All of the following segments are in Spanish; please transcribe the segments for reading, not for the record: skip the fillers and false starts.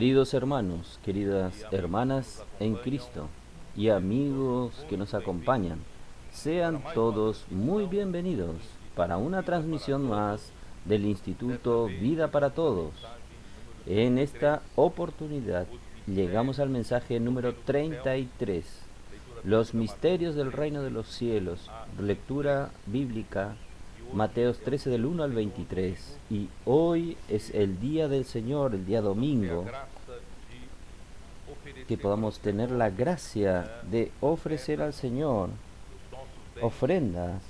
Queridos hermanos, queridas hermanas en Cristo y amigos que nos acompañan, sean todos muy bienvenidos para una transmisión más del Instituto Vida para Todos. En esta oportunidad llegamos al mensaje número 33, los misterios del reino de los cielos, lectura bíblica Mateos 13 del 1 al 23, y hoy es el día del Señor, el día domingo, que podamos tener la gracia de ofrecer al Señor ofrendas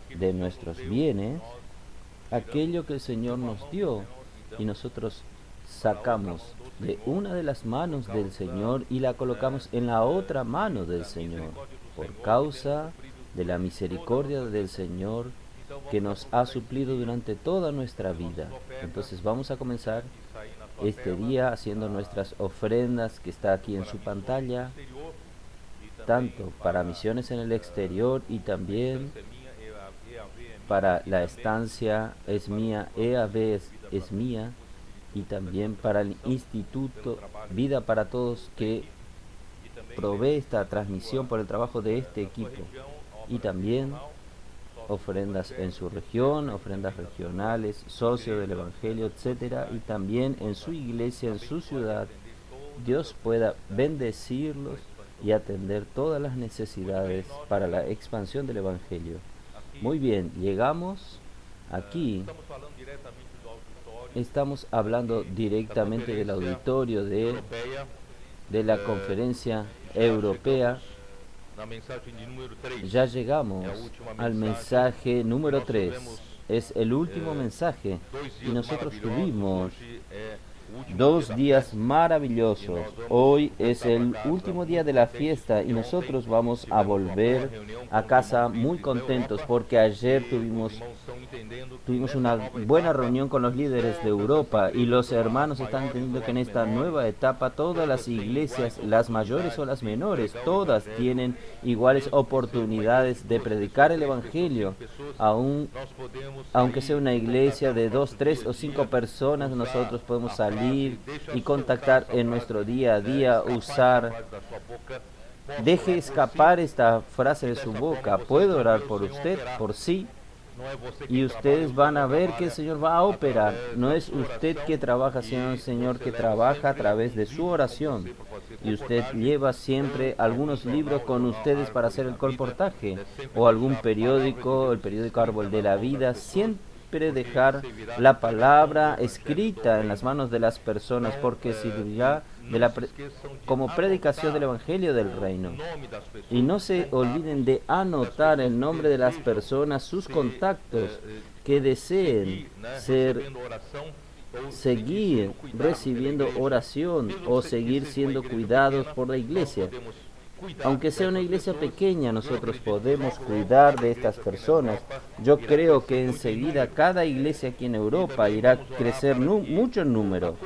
de nuestros bienes, aquello que el Señor nos dio, y nosotros sacamos de una de las manos del Señor y la colocamos en la otra mano del Señor, por causa de la misericordia del Señor que nos ha suplido durante toda nuestra vida. Entonces vamos a comenzar este día haciendo nuestras ofrendas que está aquí en su pantalla, tanto para misiones en el exterior y también para la estancia es mía, EAV es mía, y también para el Instituto Vida para Todos, que provee esta transmisión por el trabajo de este equipo, y también ofrendas en su región, ofrendas regionales, socio del Evangelio, etcétera, y también en su iglesia, en su ciudad. Dios pueda bendecirlos y atender todas las necesidades para la expansión del Evangelio. Muy bien, llegamos aquí. Estamos hablando directamente del auditorio de la conferencia europea. Ya llegamos al mensaje número 3. Es el último mensaje y nosotros tuvimos 2 días maravillosos. Hoy es el último día de la fiesta y nosotros vamos a volver a casa muy contentos porque ayer tuvimos una buena reunión con los líderes de Europa y los hermanos están entendiendo que en esta nueva etapa todas las iglesias, las mayores o las menores, todas tienen iguales oportunidades de predicar el Evangelio. Aunque sea una iglesia de 2, 3 o 5 personas, nosotros podemos salir y contactar en nuestro día a día, usar. Deje escapar esta frase de su boca: ¿puedo orar por usted? Por sí. Y ustedes van a ver que el Señor va a operar. No es usted que trabaja, sino el Señor que trabaja a través de su oración. Y usted lleva siempre algunos libros con ustedes para hacer el colportaje, o algún periódico, el periódico Árbol de la Vida. Siempre dejar la palabra escrita en las manos de las personas, porque servirá como predicación del Evangelio del Reino. Y no se olviden de anotar el nombre de las personas, sus contactos, que deseen seguir recibiendo oración o seguir siendo cuidados por la iglesia. Aunque sea una iglesia pequeña, nosotros podemos cuidar de estas personas. Yo creo que enseguida cada iglesia aquí en Europa irá a crecer mucho en número.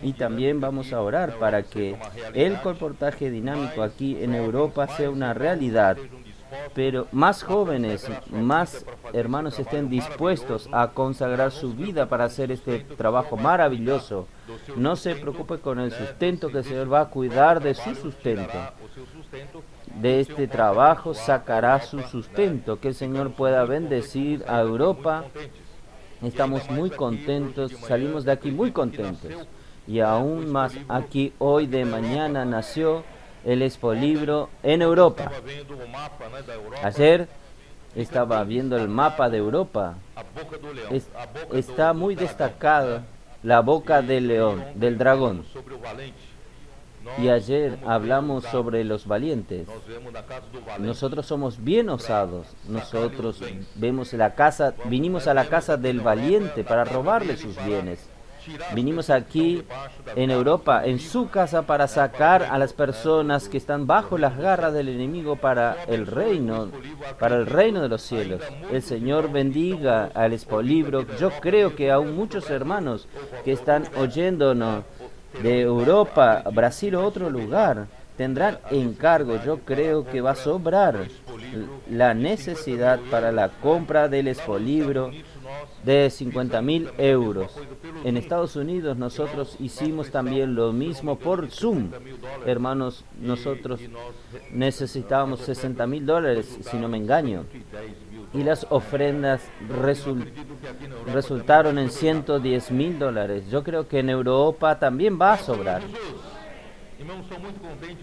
Y también vamos a orar para que el colportaje dinámico aquí en Europa sea una realidad. Pero más jóvenes, más hermanos estén dispuestos a consagrar su vida para hacer este trabajo maravilloso. No se preocupe con el sustento, que el Señor va a cuidar de su sustento. De este trabajo sacará su sustento. Que el Señor pueda bendecir a Europa. Estamos muy contentos, salimos de aquí muy contentos. Y aún más, aquí hoy de mañana nació el Expolibro en Europa. Ayer estaba viendo el mapa de Europa. Está muy destacada la boca del león, del dragón. Y ayer hablamos sobre los valientes. Nosotros somos bien osados. Nosotros vinimos a la casa del valiente para robarle sus bienes. Vinimos aquí en Europa, en su casa, para sacar a las personas que están bajo las garras del enemigo para el reino de los cielos. El Señor bendiga al Expolibro. Yo creo que aún muchos hermanos que están oyéndonos de Europa, Brasil o otro lugar tendrán encargo. Yo creo que va a sobrar la necesidad para la compra del Expolibro. de 50.000 euros. En Estados Unidos nosotros hicimos también lo mismo por Zoom. Hermanos, nosotros necesitábamos $60.000, si no me engaño. Y las ofrendas resultaron en $110.000. Yo creo que en Europa también va a sobrar.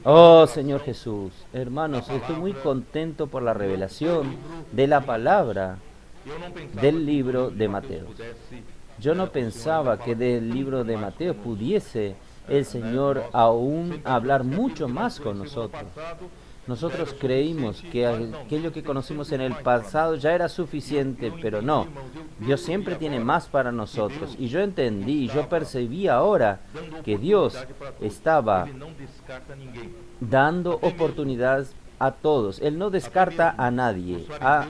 Oh Señor Jesús, hermanos, estoy muy contento por la revelación de la palabra del libro de Mateo. Yo no pensaba que del libro de Mateo pudiese el Señor aún hablar mucho más con nosotros. Nosotros creímos que aquello que conocimos en el pasado ya era suficiente, pero no. Dios siempre tiene más para nosotros. Y yo entendí, yo percibí ahora que Dios estaba dando oportunidades a todos. Él no descarta a nadie,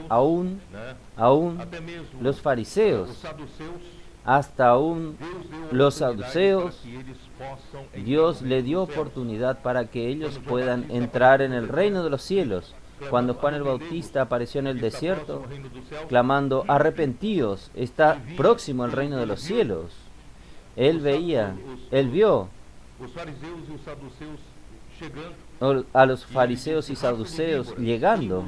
aún los fariseos, hasta aún los saduceos. Dios le dio oportunidad para que ellos puedan entrar en el reino de los cielos. Cuando Juan el Bautista apareció en el desierto, clamando, arrepentíos, está próximo el reino de los cielos. Él vio a los fariseos y saduceos llegando,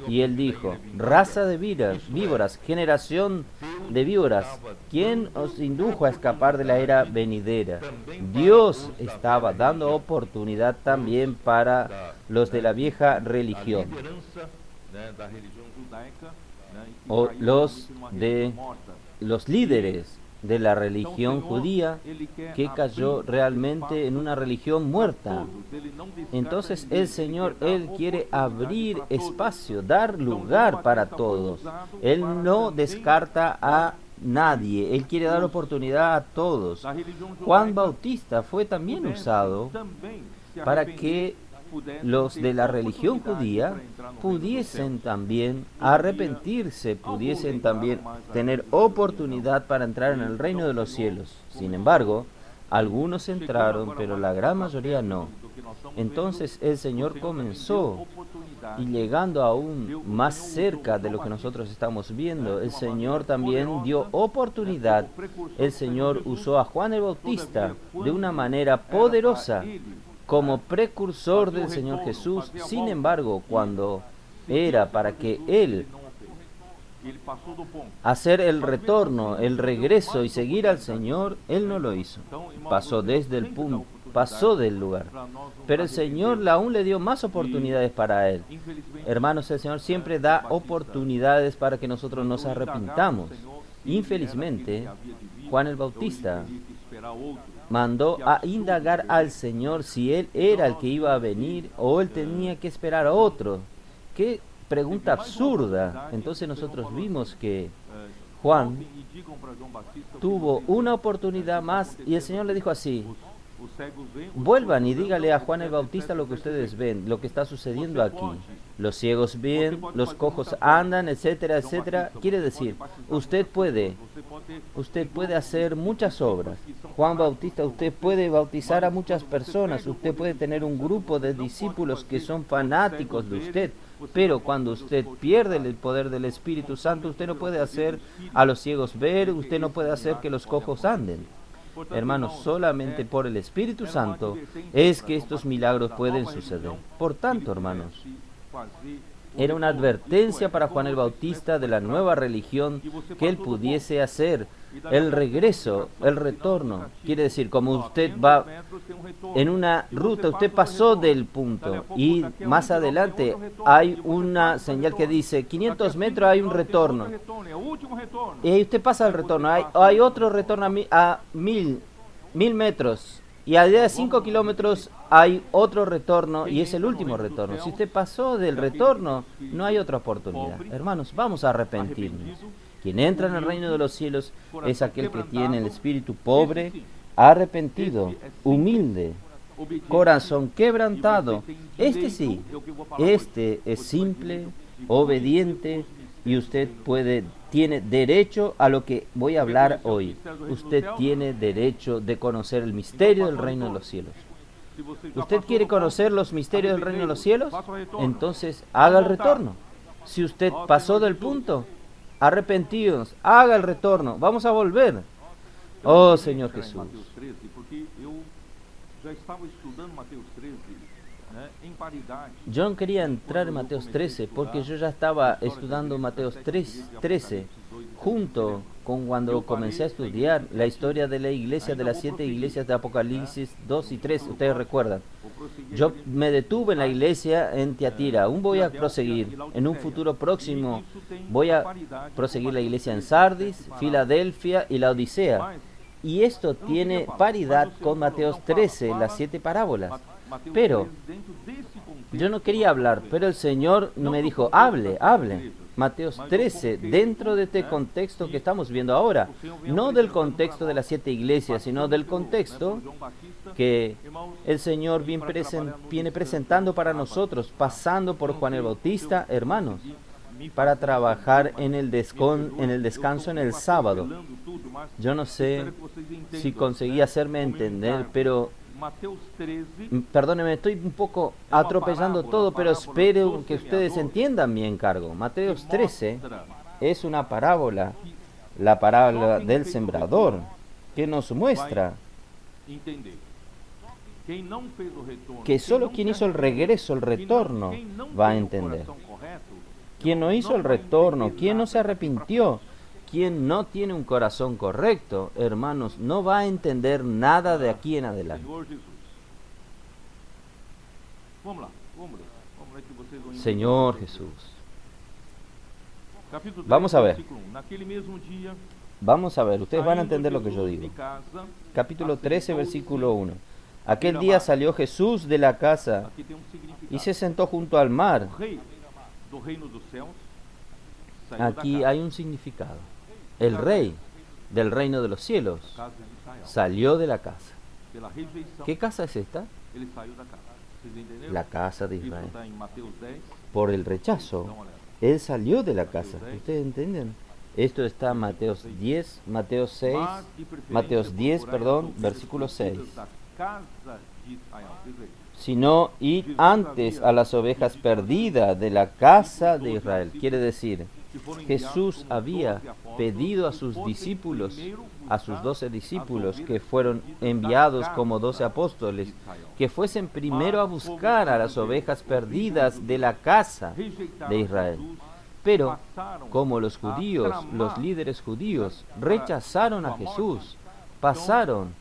y él dijo, raza de víboras, generación de víboras, ¿quién os indujo a escapar de la era venidera? Dios estaba dando oportunidad también para los de la vieja religión, o los líderes de la religión judía, que cayó realmente en una religión muerta. Entonces el Señor, Él quiere abrir espacio, dar lugar para todos. Él no descarta a nadie, Él quiere dar oportunidad a todos. Juan Bautista fue también usado para que los de la religión judía pudiesen también arrepentirse, pudiesen también tener oportunidad para entrar en el reino de los cielos. Sin embargo, algunos entraron, pero la gran mayoría no. Entonces el Señor comenzó, y llegando aún más cerca de lo que nosotros estamos viendo, el Señor también dio oportunidad. El Señor usó a Juan el Bautista de una manera poderosa como precursor del Señor Jesús. Sin embargo, cuando era para que Él hacer el retorno, el regreso y seguir al Señor, Él no lo hizo. Pasó desde el punto, pasó del lugar. Pero el Señor aún le dio más oportunidades para Él. Hermanos, el Señor siempre da oportunidades para que nosotros nos arrepintamos. Infelizmente, Juan el Bautista mandó a indagar al Señor si Él era el que iba a venir o Él tenía que esperar a otro. ¡Qué pregunta absurda! Entonces nosotros vimos que Juan tuvo una oportunidad más y el Señor le dijo así, vuelvan y dígale a Juan el Bautista lo que ustedes ven, lo que está sucediendo aquí. Los ciegos ven, los cojos andan, etcétera, etcétera. Quiere decir, usted puede hacer muchas obras. Juan Bautista, usted puede bautizar a muchas personas, usted puede tener un grupo de discípulos que son fanáticos de usted, pero cuando usted pierde el poder del Espíritu Santo, usted no puede hacer a los ciegos ver, usted no puede hacer que los cojos anden. Hermanos, solamente por el Espíritu Santo es que estos milagros pueden suceder. Por tanto, hermanos, era una advertencia para Juan el Bautista de la nueva religión que él pudiese hacer el regreso, el retorno. Quiere decir, como usted va en una ruta, usted pasó del punto y más adelante hay una señal que dice 500 metros hay un retorno. Y usted pasa el retorno, hay otro retorno a 1000 metros. Y a 5 kilómetros hay otro retorno y es el último retorno. Si usted pasó del retorno, no hay otra oportunidad. Hermanos, vamos a arrepentirnos. Quien entra en el reino de los cielos es aquel que tiene el espíritu pobre, arrepentido, humilde, corazón quebrantado. Este sí, este es simple, obediente y usted tiene derecho a lo que voy a hablar hoy. Usted tiene derecho de conocer el misterio del reino de los cielos. ¿Usted quiere conocer los misterios del reino de los cielos? Entonces haga el retorno. Si usted pasó del punto, arrepentíos, haga el retorno, vamos a volver. Oh Señor Jesús. Yo no quería entrar en Mateos 13 porque yo ya estaba estudiando Mateos 13 junto con cuando comencé a estudiar la historia de la iglesia, de las 7 iglesias de Apocalipsis 2 y 3, ustedes recuerdan. Yo me detuve en la iglesia en Tiatira, aún voy a proseguir, en un futuro próximo voy a proseguir la iglesia en Sardis, Filadelfia y la Odisea. Y esto tiene paridad con Mateos 13, las 7 parábolas. Pero yo no quería hablar, pero el Señor me dijo, hable. Mateos 13, dentro de este contexto que estamos viendo ahora, no del contexto de las 7 iglesias, sino del contexto que el Señor viene presentando para nosotros, pasando por Juan el Bautista, hermanos, para trabajar en el descanso en el sábado. Yo no sé si conseguí hacerme entender, pero perdónenme, estoy un poco atropellando todo, pero espero que ustedes entiendan mi encargo. Mateos 13 es una parábola, la parábola del sembrador, que nos muestra que solo quien hizo el regreso, el retorno, va a entender. Quien no hizo el retorno, quien no se arrepintió, quien no tiene un corazón correcto, hermanos, no va a entender nada de aquí en adelante. Señor Jesús. Vamos a ver. Vamos a ver, ustedes van a entender lo que yo digo. Capítulo 13, versículo 1. Aquel día salió Jesús de la casa y se sentó junto al mar. Aquí hay un significado. El rey del reino de los cielos salió de la casa. ¿Qué casa es esta? La casa de Israel. Por el rechazo, él salió de la casa. ¿Ustedes entienden? Esto está en Mateos 10, Mateos 10, versículo 6. Sino id antes a las ovejas perdidas de la casa de Israel. Quiere decir, Jesús había pedido a sus discípulos, a sus 12 discípulos, que fueron enviados como 12 apóstoles, que fuesen primero a buscar a las ovejas perdidas de la casa de Israel. Pero, como los judíos, los líderes judíos, rechazaron a Jesús, pasaron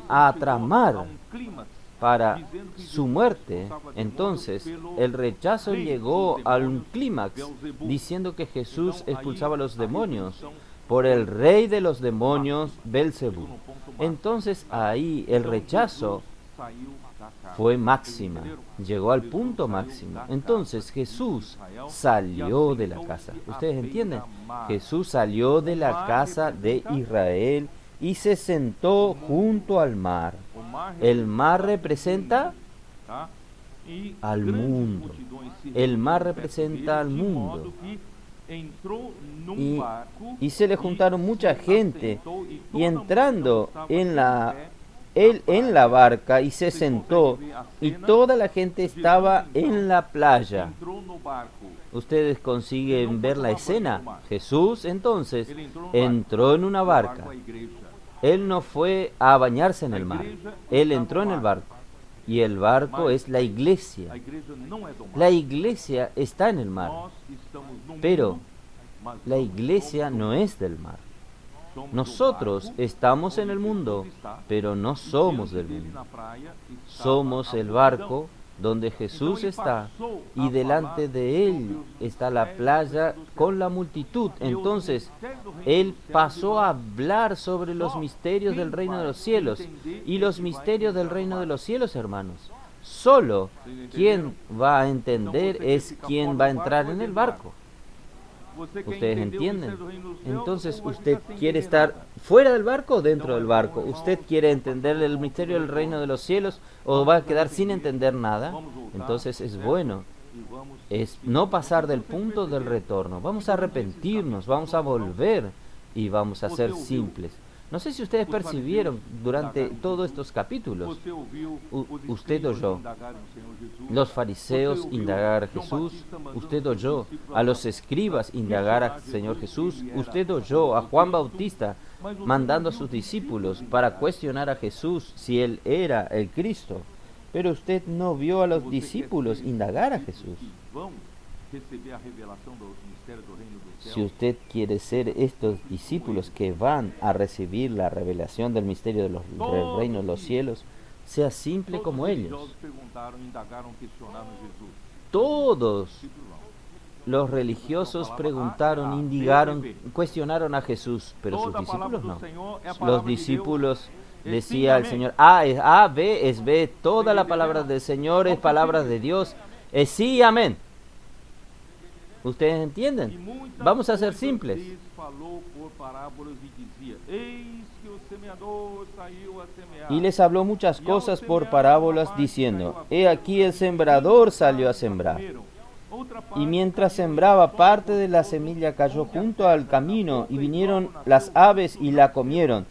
a tramar para su muerte, entonces el rechazo llegó a un clímax diciendo que Jesús expulsaba a los demonios por el rey de los demonios, Belcebú. Entonces ahí el rechazo fue máxima, llegó al punto máximo. Entonces Jesús salió de la casa. ¿Ustedes entienden? Jesús salió de la casa de Israel y se sentó junto al mar. El mar representa al mundo. El mar representa al mundo. Y se le juntaron mucha gente. Y entrando él en la barca y se sentó, y toda la gente estaba en la playa. Ustedes consiguen ver la escena. Jesús entonces entró en una barca. Él no fue a bañarse en el mar. Él entró en el barco. Y el barco es la iglesia. La iglesia está en el mar. Pero la iglesia no es del mar. Nosotros estamos en el mundo, pero no somos del mundo. Somos el barco donde Jesús está, y delante de él está la playa con la multitud. Entonces, él pasó a hablar sobre los misterios del reino de los cielos. Y los misterios del reino de los cielos, hermanos, solo quien va a entender es quien va a entrar en el barco. ¿Ustedes entienden? Entonces, ¿usted quiere estar fuera del barco o dentro del barco? ¿Usted quiere entender el misterio del reino de los cielos o va a quedar sin entender nada? Entonces es bueno, es no pasar del punto del retorno. Vamos a arrepentirnos, vamos a volver y vamos a ser simples. No sé si ustedes percibieron durante todos estos capítulos, usted oyó los fariseos indagar a Jesús, usted oyó a los escribas indagar al Señor Jesús, usted oyó a Juan Bautista mandando a sus discípulos para cuestionar a Jesús si él era el Cristo, pero usted no vio a los discípulos indagar a Jesús. Si usted quiere ser estos discípulos que van a recibir la revelación del misterio del reino de los cielos, sea simple como ellos. Todos los religiosos preguntaron, indagaron, cuestionaron a Jesús, pero sus discípulos no. Los discípulos, decía el Señor, A es A, B es B, toda la palabra del Señor es palabra de Dios, es sí y amén. ¿Ustedes entienden? Vamos a ser simples. Y les habló muchas cosas por parábolas diciendo, he aquí el sembrador salió a sembrar. Y mientras sembraba, parte de la semilla cayó junto al camino y vinieron las aves y la comieron.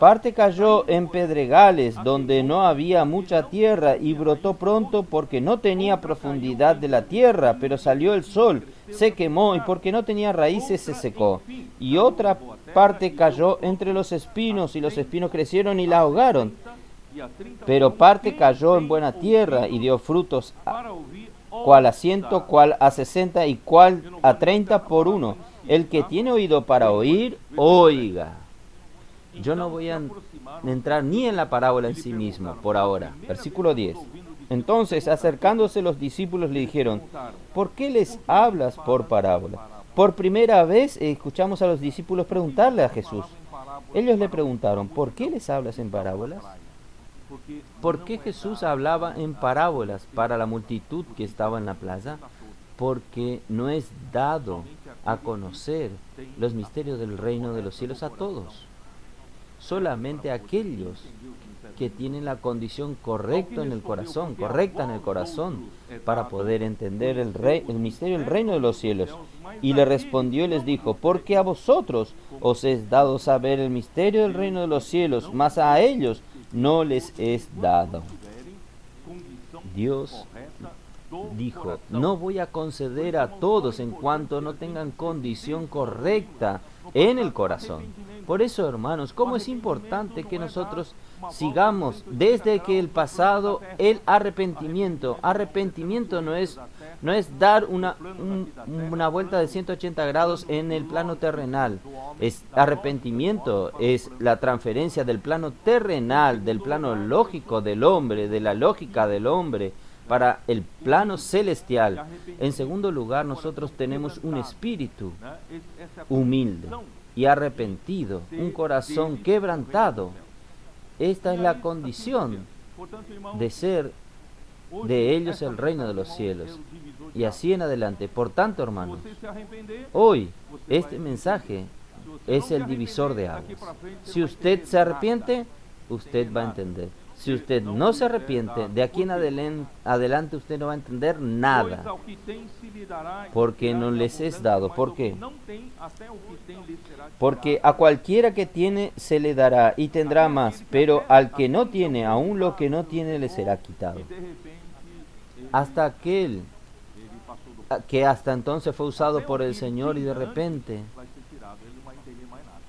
Parte cayó en pedregales donde no había mucha tierra y brotó pronto porque no tenía profundidad de la tierra, pero salió el sol, se quemó y porque no tenía raíces se secó. Y otra parte cayó entre los espinos y los espinos crecieron y la ahogaron. Pero parte cayó en buena tierra y dio frutos, cuál a 100, cuál a 60 y cuál a 30 por uno. El que tiene oído para oír, oiga. Yo no voy a entrar ni en la parábola en sí mismo, por ahora. Versículo 10. Entonces, acercándose los discípulos le dijeron, ¿por qué les hablas por parábola? Por primera vez escuchamos a los discípulos preguntarle a Jesús. Ellos le preguntaron, ¿por qué les hablas en parábolas? ¿Por qué Jesús hablaba en parábolas para la multitud que estaba en la plaza? Porque no es dado a conocer los misterios del reino de los cielos a todos. Solamente aquellos que tienen la condición correcta en el corazón, para poder entender el misterio del reino de los cielos. Y le respondió y les dijo, porque a vosotros os es dado saber el misterio del reino de los cielos, mas a ellos no les es dado. Dios dijo, no voy a conceder a todos en cuanto no tengan condición correcta en el corazón. Por eso, hermanos, cómo es importante que nosotros sigamos desde que el pasado, el arrepentimiento. Arrepentimiento no es dar una vuelta de 180 grados en el plano terrenal. Arrepentimiento es la transferencia del plano terrenal, del plano lógico del hombre, de la lógica del hombre, para el plano celestial. En segundo lugar, nosotros tenemos un espíritu humilde y arrepentido, un corazón quebrantado. Esta es la condición de ser de ellos el reino de los cielos. Y así en adelante. Por tanto, hermanos, hoy este mensaje es el divisor de aguas. Si usted se arrepiente, usted va a entender. Si usted no se arrepiente, de aquí en adelante usted no va a entender nada, porque no les es dado. ¿Por qué? Porque a cualquiera que tiene se le dará y tendrá más, pero al que no tiene, aún lo que no tiene le será quitado. Hasta aquel que hasta entonces fue usado por el Señor y de repente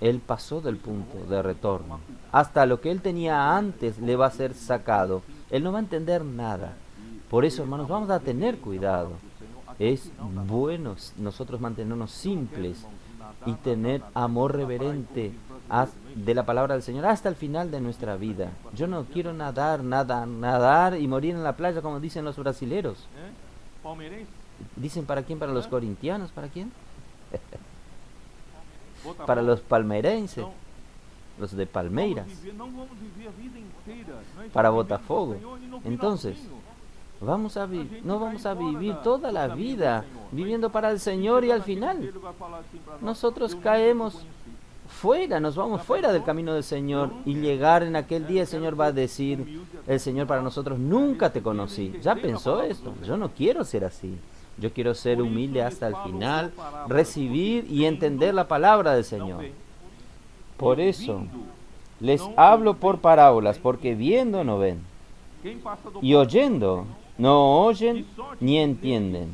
él pasó del punto de retorno. Hasta lo que él tenía antes le va a ser sacado. Él no va a entender nada. Por eso, hermanos, vamos a tener cuidado. Es bueno nosotros mantenernos simples y tener amor reverente de la palabra del Señor hasta el final de nuestra vida. Yo no quiero nadar y morir en la playa como dicen los brasileros. ¿Dicen para quién? ¿Para los corintianos? ¿Para quién? Para los palmeirenses, los de Palmeiras, para Botafogo. Entonces, no vamos a vivir toda la vida viviendo para el Señor y al final nosotros caemos fuera, nos vamos fuera del camino del Señor y llegar en aquel día el Señor va a decir, el Señor para nosotros, nunca te conocí. ¿Ya pensó esto? Yo no quiero ser así. Yo quiero ser humilde hasta el final, recibir y entender la palabra del Señor. Por eso, Les hablo por parábolas, porque viendo no ven, y oyendo no oyen ni entienden.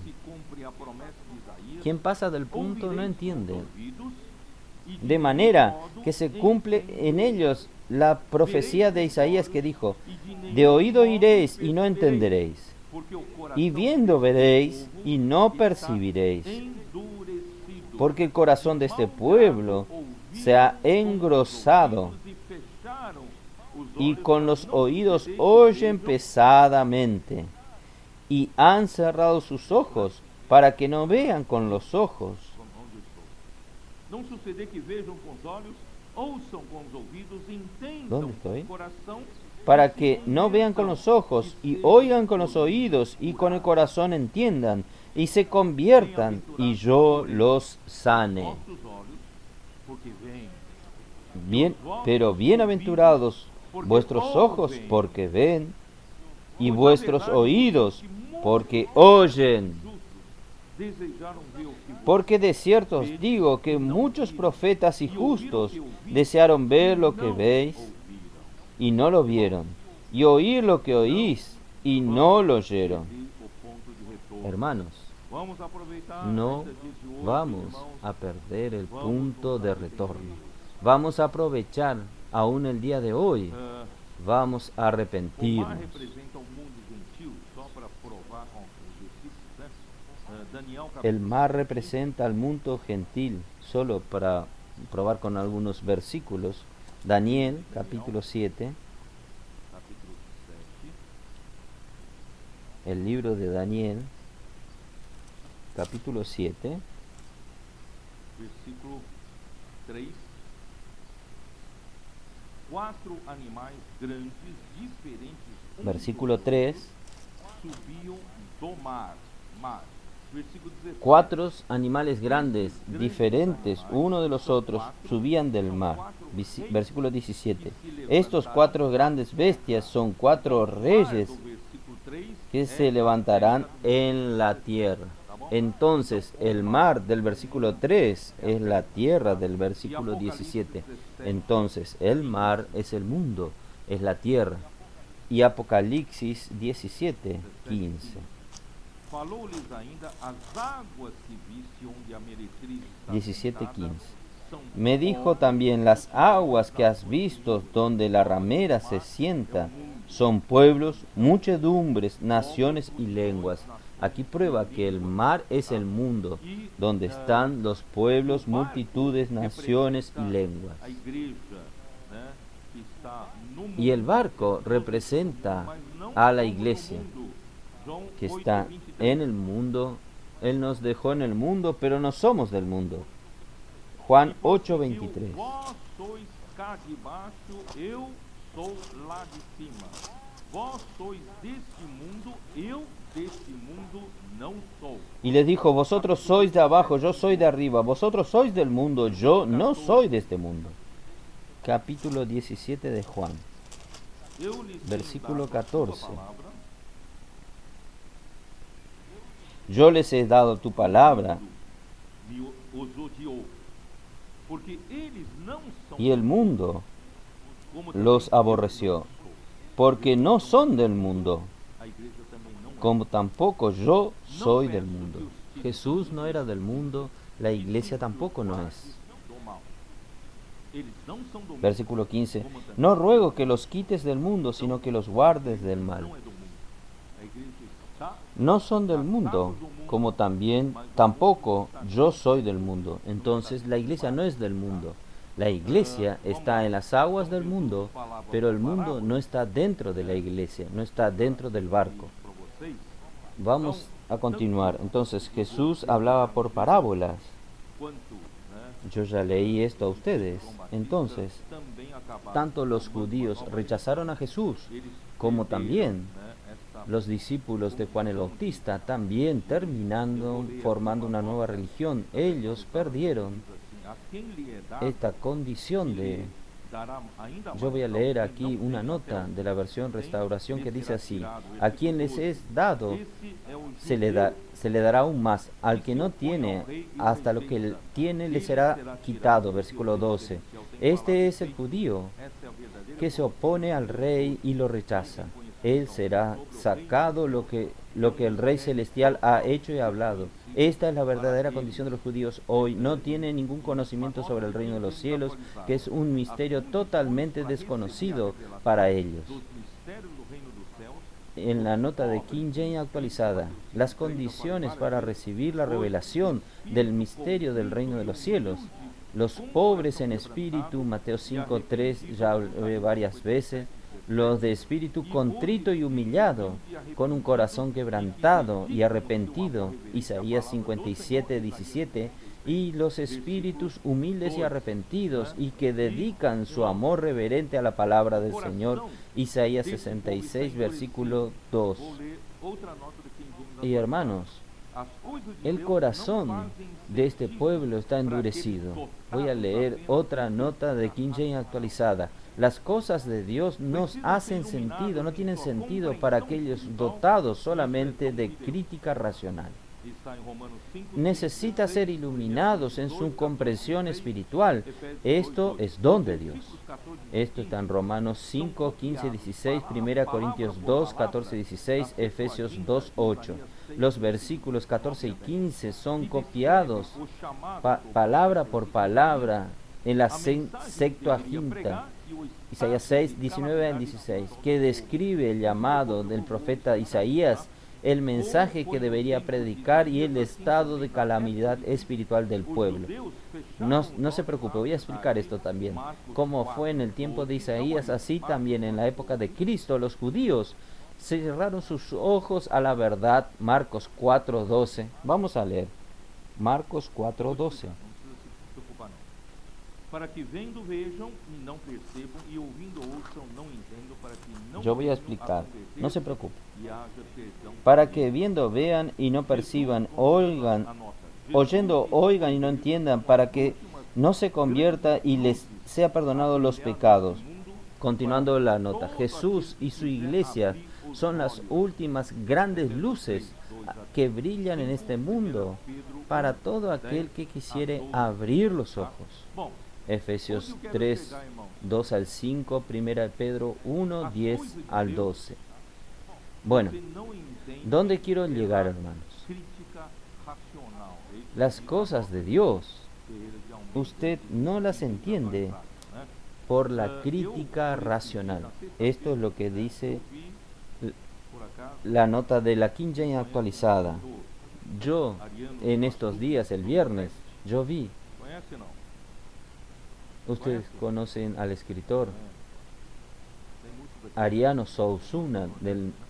Quien pasa del punto no entiende. De manera que se cumple en ellos la profecía de Isaías que dijo: de oído oiréis y no entenderéis, y viendo veréis y no percibiréis, porque el corazón de este pueblo se ha engrosado, y con los oídos oyen pesadamente, y han cerrado sus ojos para que no vean con los ojos. ¿Dónde estoy? Para que no vean con los ojos, y oigan con los oídos, y con el corazón entiendan, y se conviertan, y yo los sane. Bien, pero bienaventurados vuestros ojos, porque ven, y vuestros oídos, porque oyen. Porque de cierto os digo que muchos profetas y justos desearon ver lo que veis, y no lo vieron, y oír lo que oís, y no lo oyeron. Hermanos, no vamos a perder el punto de retorno. Vamos a aprovechar aún el día de hoy. Vamos a arrepentirnos. El mar representa al mundo gentil, solo para probar con algunos versículos. Daniel, capítulo 7. El libro de Daniel, capítulo 7. Versículo 3. Quatro animais grandes, diferentes, Versículo 3. subiam do mar. Versículo 17. Cuatro animales grandes, diferentes uno de los otros, subían del mar. Versículo 17. Estos cuatro grandes bestias son cuatro reyes que se levantarán en la tierra. Entonces, el mar del versículo 3 es la tierra del versículo 17. Entonces, el mar es el mundo, es la tierra. Y Apocalipsis 17, 15. Falou-lhes ainda as águas que viste onde a meretriz está 17:15. sentada, Me dijo también: las aguas que has visto donde la ramera se sienta son pueblos, muchedumbres, naciones y lenguas. Aquí prueba que el mar es el mundo, donde están los pueblos, multitudes, naciones y lenguas. a igreja, né, que está no mundo, Y el barco representa mas não a la somos do iglesia, mundo. João que está 8:23. en el mundo. Él nos dejó en el mundo, pero no somos del mundo. Juan 8:23. Vós sois cá de baixo, eu sou lá de cima. Vós sois deste mundo, eu deste mundo não sou. Y les dijo: vosotros sois de abajo, yo soy de arriba. Vosotros sois del mundo, yo no soy de este mundo. Capítulo 17 de Juan. Eu lhes Versículo tenho dado a tua 14. palavra, Yo les he dado tu palabra, os odiou, porque eles não são y el mundo como los também aborreció, porque no son del mundo, a igreja também não é. como tampoco yo soy del mundo. Jesús no era del mundo, la iglesia tampoco no es. Do mal. Eles não são do mundo, Versículo 15. No ruego que los quites del mundo, sino que los guardes del mal. não é do mundo. A igreja está No son del mundo, como también tampoco yo soy del mundo. Entonces la iglesia no es del mundo. La iglesia está en las aguas del mundo, pero el mundo no está dentro de la iglesia, no está dentro del barco. para vocês. Vamos a continuar. Entonces Jesús hablaba por parábolas. Quanto, né, Yo ya leí esto a ustedes. Entonces, também acabaram tanto los judíos rechazaron a Jesús, como también né, esta los discípulos de Juan el Bautista, también terminando formando una nueva religión. Ellos perdieron assim, a quem lhe é dado, esta condición de Yo voy a leer aquí una nota de la versión Restauración que dice así: a quien les es dado, se le dará aún más. Al que no tiene, hasta lo que él tiene le será quitado. Versículo 12. Este es el judío que se opone al rey y lo rechaza. Él será sacado lo que el Rey Celestial ha hecho y hablado. Esta es la verdadera condición de los judíos hoy. No tienen ningún conocimiento sobre el reino de los cielos, que es un misterio totalmente desconocido para ellos. En la nota de King James actualizada, las condiciones para recibir la revelación del misterio del reino de los cielos. Los pobres en espíritu, Mateo 5:3, ya hablé varias veces. Los de espíritu contrito y humillado, con un corazón quebrantado y arrepentido, Isaías 57:17, y los espíritus humildes y arrepentidos y que dedican su amor reverente a la palabra del Señor, Isaías 66, versículo 2. Y hermanos, el corazón de este pueblo está endurecido. Voy a leer otra nota de King James actualizada. Las cosas de Dios no hacen sentido, no tienen sentido para aquellos dotados solamente de crítica racional. Necesita ser iluminados en su comprensión espiritual. Esto es don de Dios. Esto está en Romanos 5, 15, 16, 1 Corintios 2, 14, 16, Efesios 2, 8. Los versículos 14 y 15 son copiados palabra por palabra en la Septuaginta, Isaías 6, 19 al 16, que describe el llamado del profeta Isaías, el mensaje que debería predicar y el estado de calamidad espiritual del pueblo. No se preocupe, voy a explicar esto también. Como fue en el tiempo de Isaías, así también en la época de Cristo, los judíos cerraron sus ojos a la verdad. Marcos 4:12. Vamos a leer. Marcos 4:12. Para que vendo vejam e não percebam, e ouvindo ouçam, não entendam, para que não. Yo voy a explicar, no se preocupe. Para que viendo vean y no perciban, oigan, oyendo oigan y no entiendan, para que no se convierta y les sea perdonado los pecados. Continuando la nota, Jesús y su iglesia son las últimas grandes luces que brillan en este mundo para todo aquel que quisiere abrir los ojos. Efesios 3, 2 al 5, 1 Pedro 1, 10 al 12. Bueno, ¿dónde quiero llegar, hermanos? Las cosas de Dios, usted no las entiende por la crítica racional. Esto es lo que dice la nota de la King James actualizada. Yo, en estos días, el viernes, yo vi. Ustedes conocen al escritor Ariano Suassuna,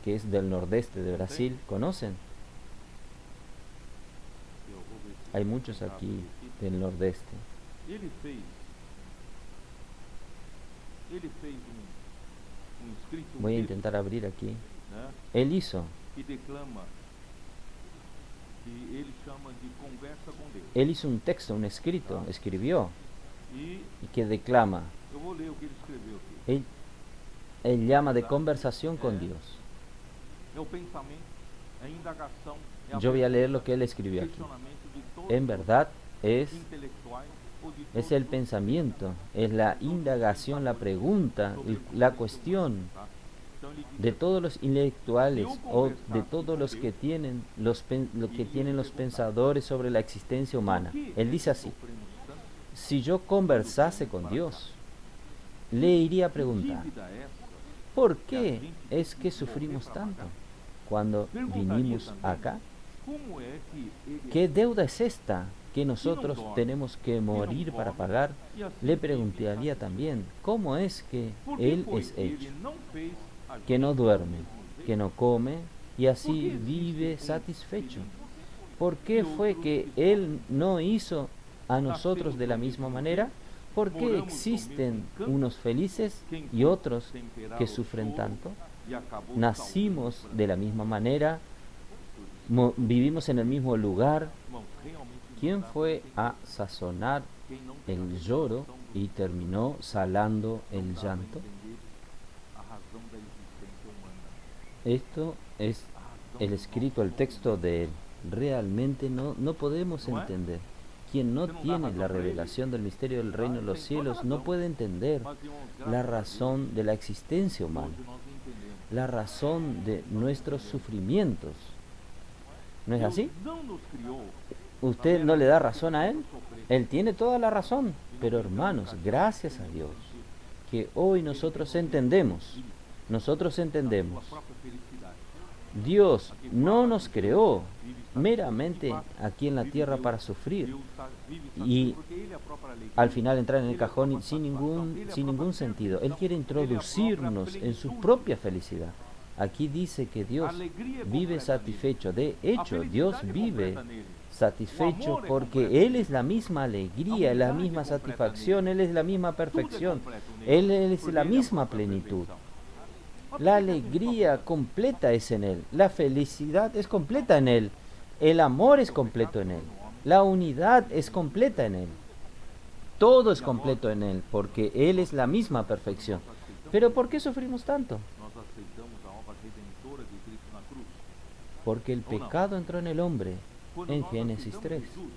que es del nordeste de Brasil. ¿Conocen? Hay muchos aquí del nordeste. Voy a intentar abrir aquí. Él hizo. Él hizo un texto, un escrito, escribió y que declama. Él llama de conversación con Dios. Yo voy a leer lo que él escribió aquí. En verdad es el pensamiento, es la indagación, la pregunta, la cuestión de todos los intelectuales o de todos los que tienen los pensadores sobre la existencia humana. Él dice así: si yo conversase con Dios, le iría a preguntar, ¿por qué es que sufrimos tanto cuando vinimos acá? ¿Qué deuda es esta que nosotros tenemos que morir para pagar? Le preguntaría también, ¿cómo es que Él es hecho? Que no duerme, que no come y así vive satisfecho. ¿Por qué fue que Él no hizo a nosotros de la misma manera? ¿Por qué existen unos felices y otros que sufren tanto? Nacimos de la misma manera, vivimos en el mismo lugar. ¿Quién fue a sazonar el lloro y terminó salando el Não dá para llanto. entender a razão da existência humana. Esto es A razão el do escrito, el nosso texto de él. Realmente no podemos ¿No es? entender. Quien no Usted no da tiene razón la para revelación del misterio del reino de los tem toda cielos no razão. puede entender Mas, irmãos, la graças a Deus, razón de la existencia humana, hoje nós entendemos. la razón de nuestros sufrimientos. ¿No es Deus así? não nos criou ¿Usted no le da razón a él? para sofrer. Él tiene toda la razón. Pero hermanos, gracias a Dios, que hoy nosotros entendemos, A sua própria felicidade. Dios no nos creó meramente aquí en la tierra para sufrir Deus vive y porque Ele é a própria alegria. al final entrar en el cajón sin ningún sentido. Él quiere introducirnos en su propia felicidad. Aquí dice que Dios vive satisfecho. De hecho, Dios vive satisfecho porque Él es la misma alegría, la misma satisfacción, Él es la misma perfección, Él es la misma plenitud. La alegría completa es en Él, la felicidad es completa en Él, el amor es completo en Él, la unidad es completa en Él. Todo es completo en Él, porque Él es la misma perfección. Pero ¿por qué sufrimos tanto? Nós aceitamos a obra redentora de Cristo na cruz. Porque el pecado entró en el hombre Quando en nós Génesis aceitamos 3. Jesus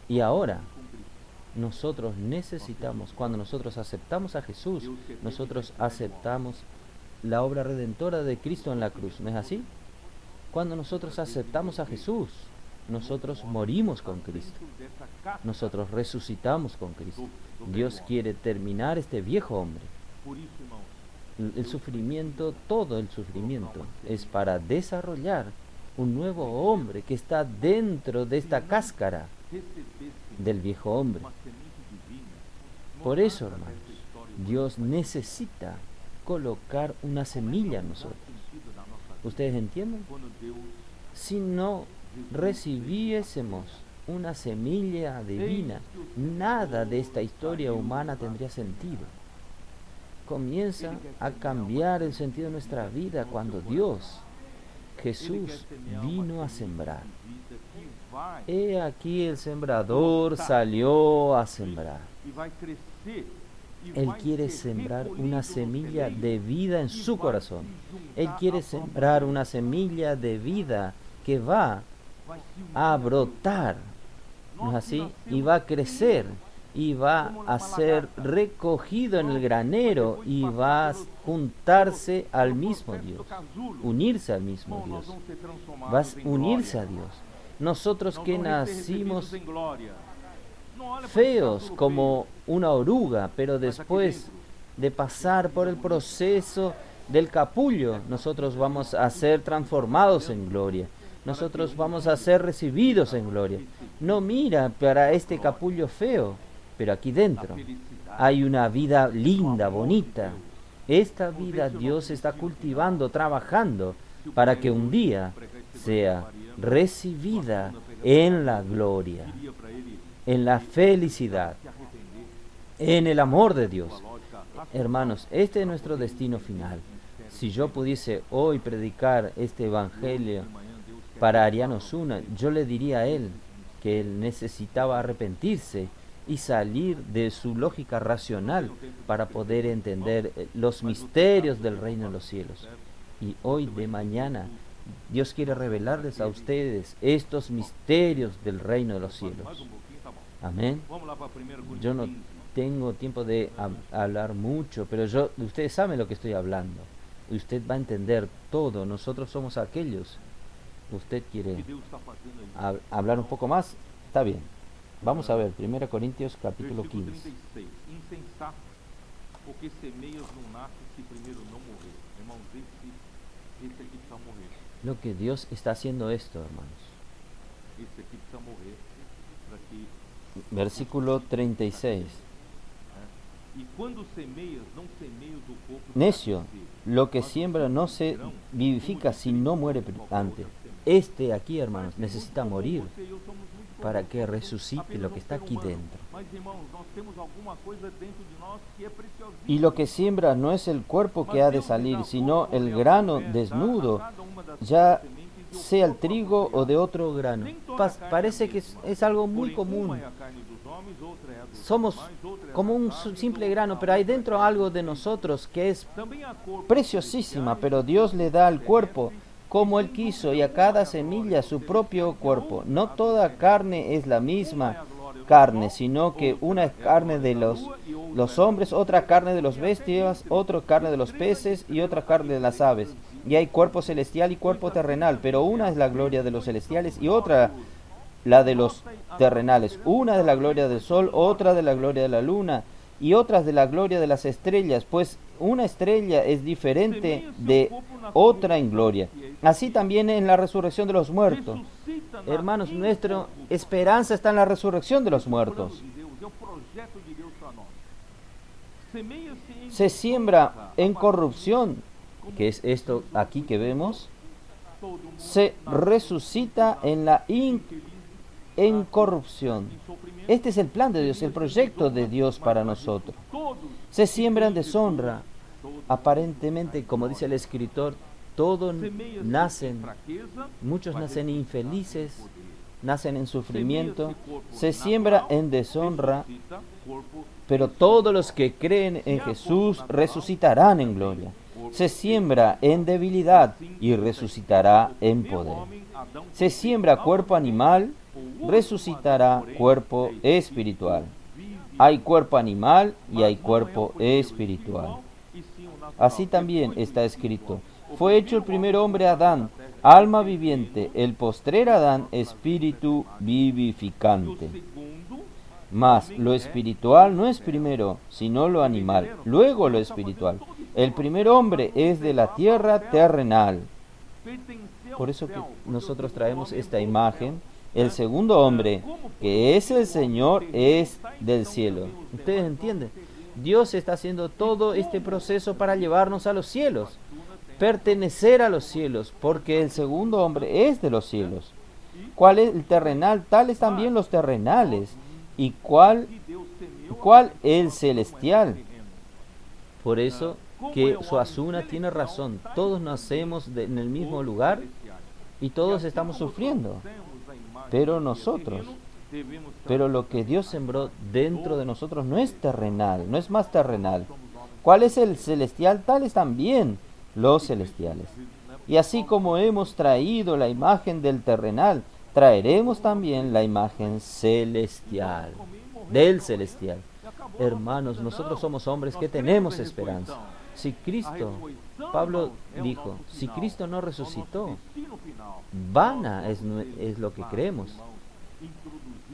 Y ahora com Cristo, nosotros necesitamos, cuando nosotros aceptamos a Jesús, nosotros aceptamos la obra redentora de Cristo en la cruz. ¿No es así? Cuando nosotros aceptamos a Jesús, nosotros morimos con Cristo. dentro dessa casca, Nosotros resucitamos con Cristo. Dios quiere terminar este viejo hombre. por isso, irmãos, El sufrimiento, todo el sufrimiento, es para desarrollar un nuevo hombre que está dentro de esta cáscara recebesse del viejo hombre. uma semente divina, Por eso, essa hermanos, história Dios necesita colocar una semilla en nosotros. sentido da nossa vida. ¿Ustedes entienden? Quando Deus Si no recibiésemos una semilla divina, nada de esta historia humana tendría sentido. Comienza a cambiar el sentido de nuestra vida cuando Dios, Jesús, vino a sembrar. vida que vai He aquí el sembrador salió a sembrar. e vai crescer e Él vai quiere ser sembrar recolhido una no semilla celeiro de vida en e su vai corazón. se Él juntar quiere à própria sembrar vida. una semilla de vida que va Vai se unir a Deus. brotar, ¿no es Nós así? nascemos Y va a crecer y va a ser recogido en el granero y va a juntarse al mismo Dios, unirse al mismo Irmão, nós Dios, vamos ser transformados va a em unirse glória. a Dios. Nosotros Nós que vamos ser nacimos recebidos em glória. Não olha para feos esse casulo como una oruga, pero mas aqui después dentro, de pasar por el proceso del capullo, nosotros vamos a ser transformados en gloria. Nosotros vamos a ser recibidos en gloria. No mira para este capullo feo, pero aquí a dentro felicidade, hay una vida linda, bonita. Esta vida Dios está cultivando, trabajando, para que un día sea recibida en la gloria, queria para ele en la felicidad, se arrepender. en el amor de Dios. Sua lógica racional, Hermanos, este es nuestro destino final. Si yo pudiese hoy predicar este evangelio de manhã Deus quer para Ariano Zuna, yo le diría a él que él necesitaba arrepentirse y salir de su lógica racional para poder entender los misterios del reino de los cielos. Y hoy de mañana Dios quiere revelarles a ustedes estos misterios del reino de los mais cielos. pouquinho, tá bom. Amén. Vamos lá para 1 Coríntios Yo no 15. tengo tiempo de hablar mucho, pero ustedes saben lo que estoy hablando. Usted va a entender todo. Nosotros somos aquellos. ¿Usted quiere Que Deus está fazendo aí. hablar un poco más? Está bien. Vamos a ver, 1 Corintios capítulo Versículo 15. 36. Insensato, porque semeias não nasce se primeiro não morrer. Irmãos, esse aqui precisa morrer. Lo que Dios está haciendo esto, hermanos. Esse aqui precisa morrer para que Versículo 36. E quando semeias, não semeias o corpo de Necio, padecer, lo que mas siembra no se grão, vivifica como si de no trigo, muere qualquer antes. outra semente. Este aquí, hermanos, necesita Como morir você e eu somos muito para como que resucite apenas lo que está ser aquí humano. dentro. Mas, irmãos, nós temos alguma coisa dentro de nós que é preciosíssima. Y lo que siembra no es el cuerpo que ha de salir, sino el grano desnudo, ya sea el trigo o de otro grano. Parece que es algo muy Porém, común. uma é a carne dos homens, outra é a somos como un simple grano, pero hay dentro algo de nosotros que es preciosísima, pero Dios le da al cuerpo como Él quiso y a cada semilla su propio cuerpo. No toda carne es la misma carne, sino que una es carne de los hombres, otra carne de los bestias, otra carne de los peces y otra carne de las aves. Y hay cuerpo celestial y cuerpo terrenal, pero una es la gloria de los celestiales y otra la de los terrenales. Una de la gloria del sol, otra de la gloria de la luna y otras de la gloria de las estrellas, pues una estrella es diferente de otra en gloria. Así también en la resurrección de los muertos. Hermanos, nuestra esperanza está en la resurrección de los muertos. Se siembra en corrupción, que es esto aquí que vemos, se resucita en la incorrupción. Este es el plan de Dios, el proyecto de Dios para nosotros. Se siembra en deshonra. Aparentemente, como dice el escritor, todos nacen, muchos nacen infelices, nacen en sufrimiento. Se siembra en deshonra, pero todos los que creen en Jesús resucitarán en gloria. Se siembra en debilidad y resucitará en poder. Se siembra cuerpo animal, resucitará cuerpo espiritual. Hay cuerpo animal y hay cuerpo espiritual. Así también está escrito: fue hecho el primer hombre Adán, alma viviente, el postrer Adán, espíritu vivificante. Mas lo espiritual no es primero, sino lo animal, luego lo espiritual. El primer hombre es de la tierra terrenal. Por eso que nosotros traemos esta imagen. El segundo hombre, que es el Señor, es del cielo. ¿Ustedes entienden? Dios está haciendo todo este proceso para llevarnos a los cielos, pertenecer a los cielos, porque el segundo hombre es de los cielos. ¿Cuál es el terrenal? Tales también los terrenales. ¿Y cuál el celestial? Por eso que Suazuna tiene razón. Todos nacemos en el mismo lugar y todos estamos sufriendo. Pero lo que Dios sembró dentro de nosotros no es terrenal, no es más terrenal. ¿Cuál es el celestial? Tales también los celestiales. Y así como hemos traído la imagen del terrenal, traeremos también la imagen celestial, del celestial. Hermanos, nosotros somos hombres que tenemos esperanza. Si Cristo, Pablo dijo, si Cristo no resucitó, vana es lo que creemos.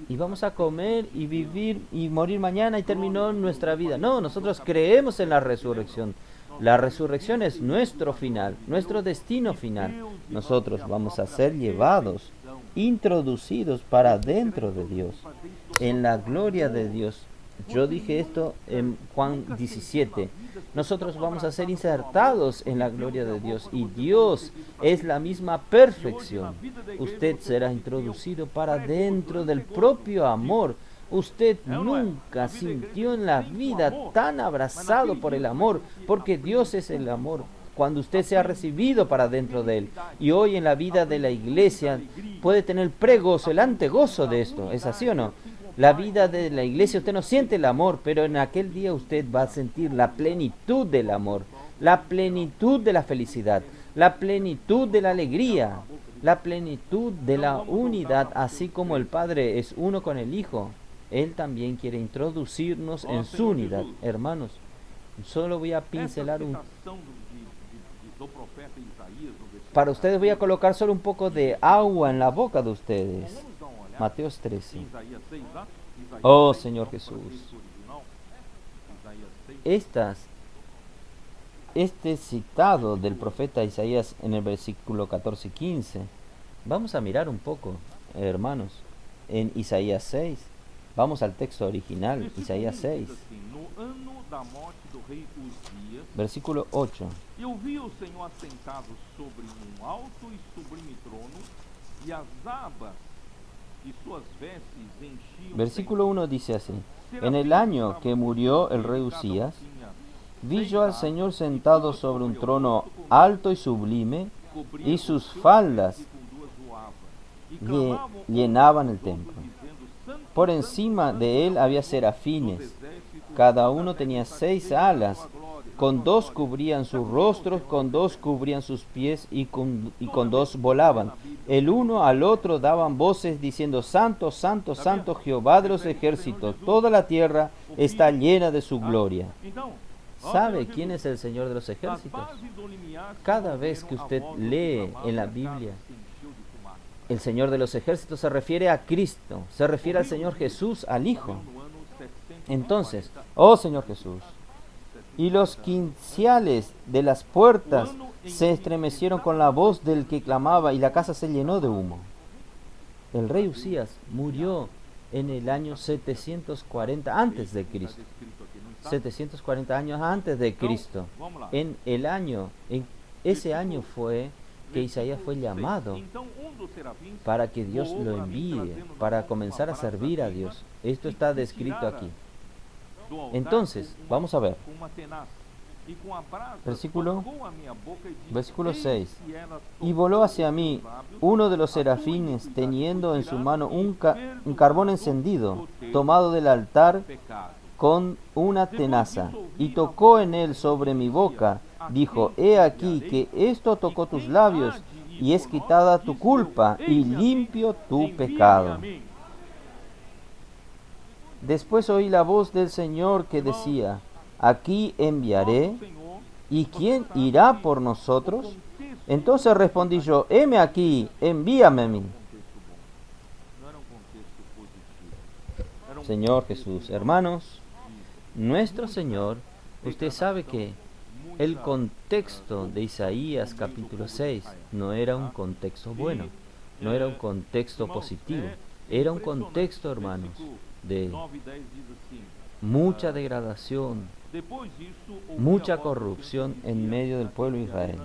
Y vamos a comer y vivir y morir mañana y terminó nuestra vida. No, nosotros creemos en la resurrección. La resurrección es nuestro final, nuestro destino final. Nosotros vamos a ser llevados, introducidos para dentro de Dios, en la gloria de Dios. Yo dije esto en Juan 17. Nosotros vamos a ser insertados en la gloria de Dios y Dios es la misma perfección. Usted será introducido para dentro del propio amor. Usted nunca sintió en la vida tan abrazado por el amor, porque Dios es el amor. Cuando usted se ha recibido para dentro de Él, y hoy en la vida de la iglesia puede tener pregozo, el antegozo de esto, ¿es así o no? La vida de la iglesia, usted no siente el amor, pero en aquel día usted va a sentir la plenitud del amor, la plenitud de la felicidad, la plenitud de la alegría, la plenitud de la unidad, así como el Padre es uno con el Hijo. Él también quiere introducirnos en su unidad. Hermanos, solo voy a pincelar para ustedes voy a colocar solo un poco de agua en la boca de ustedes. Mateo 13. Oh Señor Jesús. Este citado del profeta Isaías en el versículo 14 y 15. Vamos a mirar un poco, hermanos, en Isaías 6. Vamos al texto original, Isaías 6. Versículo 8. Eu vi o Senhor assentado sobre alto e sublime trono, e as abas de suas vestes enchiam. Versículo 1 dice así: en el año que murió el rey Usías, vi yo al Señor sentado sobre un trono alto y sublime, y sus faldas llenaban el templo. Por encima de él había serafines. Cada uno tenía 6 alas. Con 2 cubrían sus rostros, con 2 cubrían sus pies y con 2 volaban. El uno al otro daban voces diciendo: Santo, Santo, Santo Jehová de los ejércitos. Toda la tierra está llena de su gloria. ¿Sabe quién es el Señor de los ejércitos? Cada vez que usted lee en la Biblia, el Señor de los ejércitos se refiere a Cristo, se refiere al Señor Jesús, al Hijo. Entonces, oh Señor Jesús, y los quinciales de las puertas se estremecieron con la voz del que clamaba, y la casa se llenó de humo. El rey Usías murió en el año 740 antes de Cristo. 740 años antes de Cristo. En ese año fue que Isaías fue llamado para que Dios lo envíe, para comenzar a servir a Dios. Esto está descrito aquí. Entonces, vamos a ver. Versículo 6. Y voló hacia mí uno de los serafines, teniendo en su mano un carbón encendido, tomado del altar con una tenaza, y tocó en él sobre mi boca. Dijo: He aquí que esto tocó tus labios, y es quitada tu culpa, y limpio tu pecado. Después oí la voz del Señor que decía: Aquí enviaré, ¿y quién irá por nosotros? Entonces respondí yo: heme aquí, envíame a mí. Señor Jesús, hermanos, nuestro Señor, usted sabe que el contexto de Isaías capítulo 6 no era un contexto bueno, no era un contexto positivo, era un contexto, hermanos, de mucha degradación, mucha corrupción en medio del pueblo de Israel.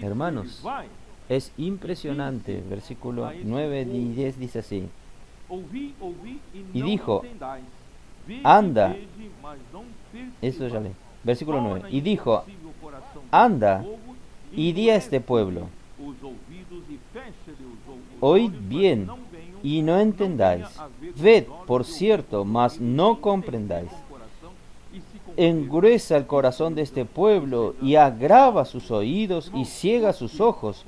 Hermanos, es impresionante. Versículo 9 y 10 dice así: y dijo: anda, esto ya leí. Versículo 9: y dijo: anda y di a este pueblo, oíd bien y no entendáis, ved por cierto, mas no comprendáis. Engruesa el corazón de este pueblo y agrava sus oídos y ciega sus ojos,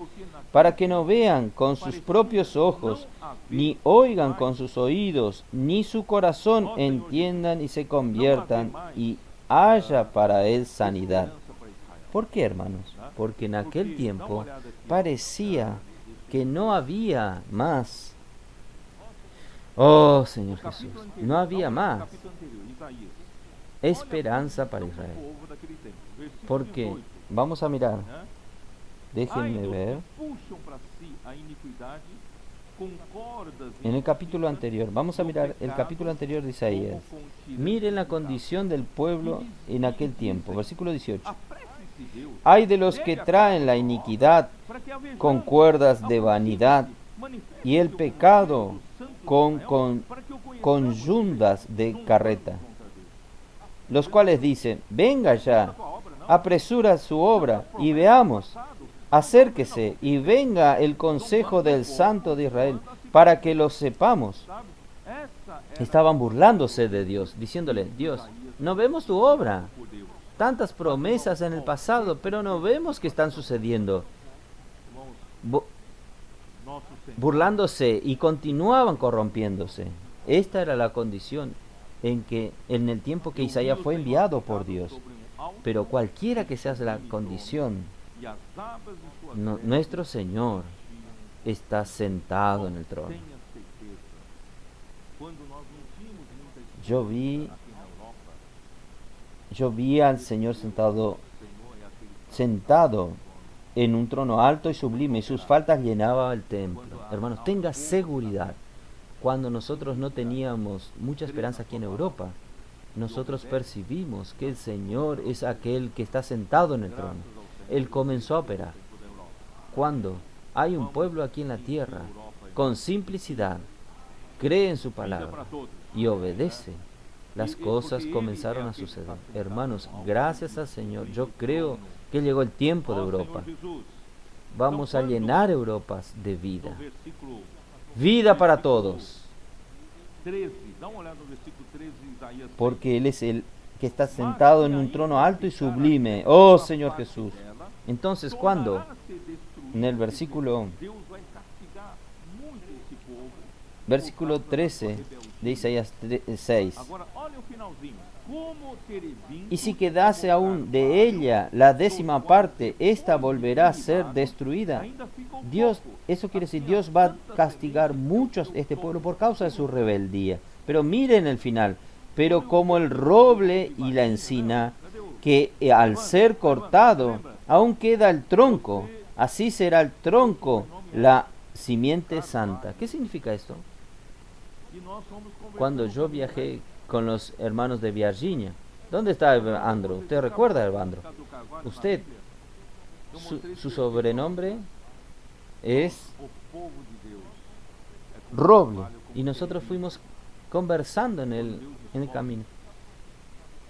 para que no vean con sus propios ojos, ni oigan con sus oídos, ni su corazón entiendan y se conviertan, y haya para él sanidad. ¿Por qué, hermanos? Porque en aquel tiempo parecía que no había más. Oh, Señor Jesús, no había más esperanza para Israel. Porque, vamos a mirar, déjenme ver, en el capítulo anterior, vamos a mirar el capítulo anterior de Isaías. Miren la condición del pueblo en aquel tiempo, versículo 18. Hay de los que traen la iniquidad con cuerdas de vanidad, y el pecado con yundas de carreta, los cuales dicen: venga ya, apresura su obra, y veamos, acérquese, y venga el consejo del Santo de Israel, para que lo sepamos. Estaban burlándose de Dios, diciéndole: Dios, no vemos tu obra, tantas promesas en el pasado, pero no vemos que están sucediendo. Burlándose, y continuaban corrompiéndose. Esta era la condición en el tiempo que Isaías fue enviado por Dios. Pero cualquiera que sea la condición, nuestro Señor está sentado en el trono. Yo vi al Señor sentado en un trono alto y sublime, y sus faldas llenaban el templo. Hermanos, tenga seguridad. Cuando nosotros no teníamos mucha esperanza aquí en Europa, nosotros percibimos que el Señor es aquel que está sentado en el trono. Él comenzó a operar. Cuando hay un pueblo aquí en la tierra, con simplicidad, cree en su palabra y obedece, las cosas comenzaron a suceder. Hermanos, gracias al Señor, yo creo que llegó el tiempo de Europa. Vamos a llenar Europas de vida. vida para todos. 13, dá uma olhada no versículo 13 de Isaías 6. Porque Él es el que está sentado en un trono alto y sublime. Oh Señor Jesús. Entonces, ¿cuándo? En el versículo Deus vai castigar muito esse povo. versículo 13 de Isaías 6. Agora, olha o finalzinho. Como terebinto, Y si quedase aún de ella la 10ª parte, esta volverá a ser destruida. ainda fica um Dios, pouco. eso quiere decir, Dios va a castigar muchos este pueblo por causa de su rebeldía. Pero miren el final. Pero como el roble y la encina, que al ser cortado, aún queda el tronco, así será el tronco, la simiente santa. ¿Qué significa esto? E nós somos Cuando yo viajé con los hermanos de Virginia, ¿dónde está Evandro? ¿Usted recuerda a Evandro? Usted, su sobrenombre es o povo de Deus. Roble. Y nosotros fuimos conversando en el camino.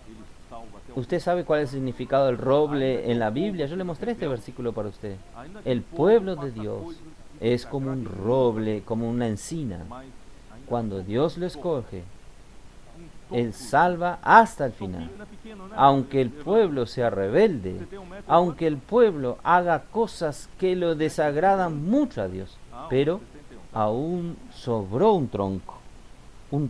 Ele salva até o ¿Usted sabe cuál es el significado del roble en la Biblia? Yo le mostré este versículo para usted. ainda que El o povo pueblo de faça Dios coisas es como un roble, como una encina. mas ainda Cuando Dios lo escoge, um Él toco. salva hasta el final. Não é pequeno, né? Aunque el pueblo sea rebelde, aunque el pueblo haga cosas que lo desagradan mucho a Dios, pero aún sobró un tronco un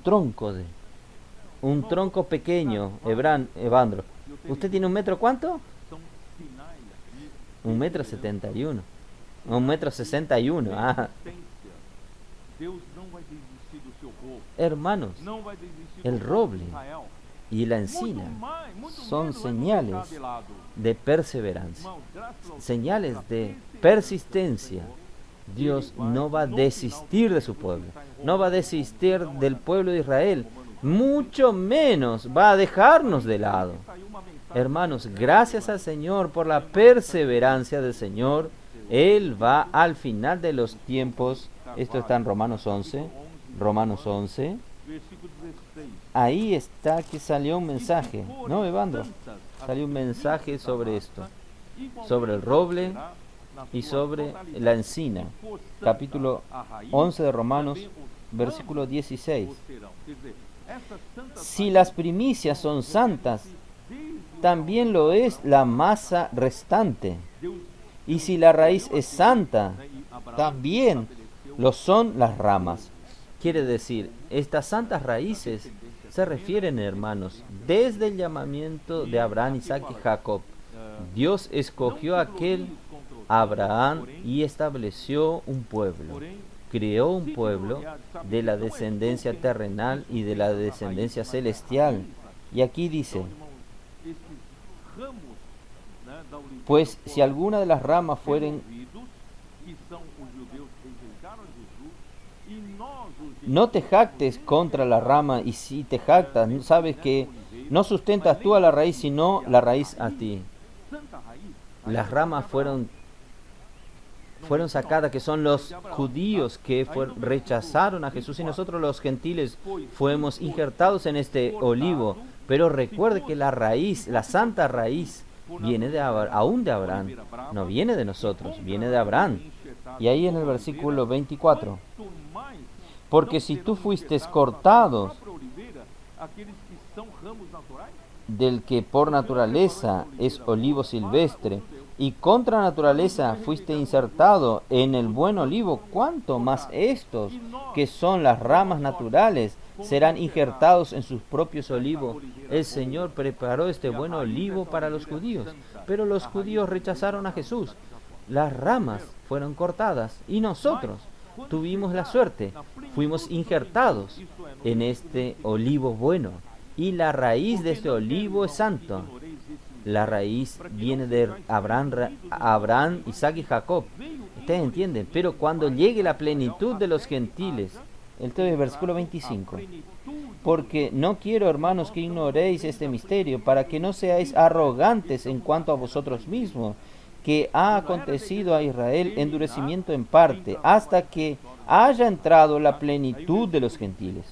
tronco pequeño, Evandro. ¿Usted tiene 1 metro cuánto? São sinais de 1,71 m. 1,61 m. Ah, existência. Deus não vai desistir do seu povo. hermanos, Não vai desistir el do roble povo de Israel. y la Muito encina mais, muito son menos vai señales colocar de lado. de perseverancia, Irmãos, graças ao señales Senhor, de a persistencia. Dios no va a desistir de su pueblo, no va a desistir del pueblo de Israel, mucho menos va a dejarnos de lado. saiu uma mensagem Hermanos, gracias al Señor por la perseverancia del Señor. Él va al final de los tiempos. Esto está en Romanos 11. Romanos 11. versículo 16. Ahí está que salió un mensaje, ¿no, Evandro? Salió un mensaje sobre esto, sobre el roble y sobre la encina. Capítulo 11 de Romanos, versículo 16. Si las primicias son santas, también lo es la masa restante. Y si la raíz es santa, también lo son las ramas. Quiere decir, estas santas raíces se refieren, hermanos, desde el llamamiento de Abraham, Isaac y Jacob. Dios escogió a aquel Abraham y estableció un pueblo. Creó un pueblo de la descendencia terrenal y de la descendencia celestial. Y aquí dice, pues si alguna de las ramas fueren, no te jactes contra la rama, y si te jactas, sabes que no sustentas tú a la raíz, sino la raíz a ti. Las ramas fueron sacadas, que son los judíos que rechazaron a Jesús, y nosotros los gentiles fuimos injertados en este olivo. Pero recuerde que la raíz, la santa raíz, viene aún de Abraham, no viene de nosotros, viene de Abraham. Y ahí en el versículo 24, porque si tú fuiste cortados del que por naturaleza es olivo silvestre, y contra naturaleza fuiste insertado en el buen olivo, cuánto más estos, que son las ramas naturales, serán injertados en sus propios olivos. El Señor preparó este buen olivo para los judíos, pero los judíos rechazaron a Jesús. Las ramas fueron cortadas y nosotros tuvimos la suerte, fuimos injertados en este olivo bueno. Y la raíz de este olivo es santo. La raíz viene de Abraham, Isaac y Jacob. Ustedes entienden, pero cuando llegue la plenitud de los gentiles, el versículo 25, porque no quiero, hermanos, que ignoréis este misterio, para que no seáis arrogantes en cuanto a vosotros mismos, que ha acontecido a Israel endurecimiento en parte, hasta que haya entrado la plenitud de los gentiles.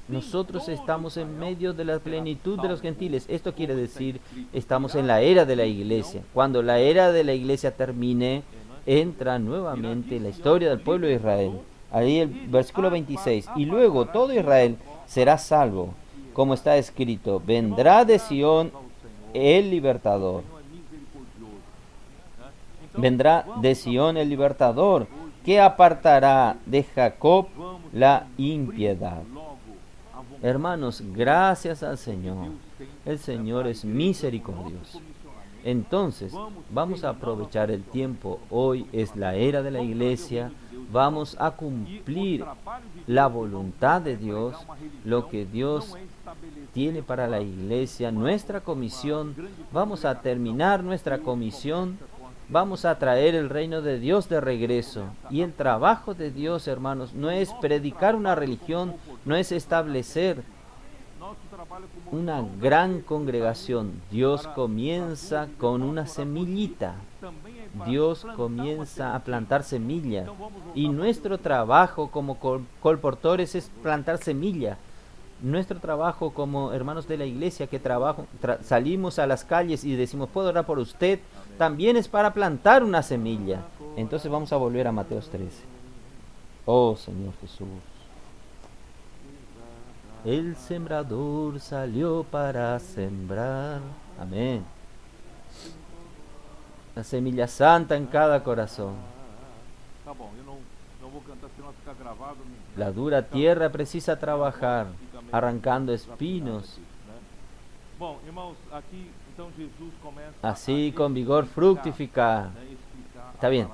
Nosotros estamos en medio de la plenitud de los gentiles. Esto quiere decir, estamos en la era de la iglesia. Cuando la era de la iglesia termine, entra nuevamente la historia del pueblo de Israel. Ahí el versículo 26. Y luego todo Israel será salvo, como está escrito, vendrá de Sión el libertador. Vendrá de Sión el libertador, que apartará de Jacob la impiedad. Hermanos, gracias al Señor. El Señor es misericordioso. Entonces, vamos a aprovechar el tiempo. Hoy es la era de la iglesia. Vamos a cumplir la voluntad de Dios, lo que Dios tiene para la iglesia, nuestra comisión. Vamos a terminar nuestra comisión. Vamos a traer el reino de Dios de regreso. Y el trabajo de Dios, hermanos, no es predicar una religión, no es establecer una gran congregación. Dios comienza con una semillita. Dios comienza a plantar semillas. Y nuestro trabajo como colportores es plantar semilla. Nuestro trabajo como hermanos de la iglesia que salimos a las calles y decimos, ¿puedo orar por usted? También es para plantar una semilla. Entonces vamos a volver a Mateo 13. Oh Señor Jesús. El sembrador salió para sembrar. Amén. La semilla santa en cada corazón. La dura tierra precisa trabajar, arrancando espinos. Así con vigor fructificar. Está bien.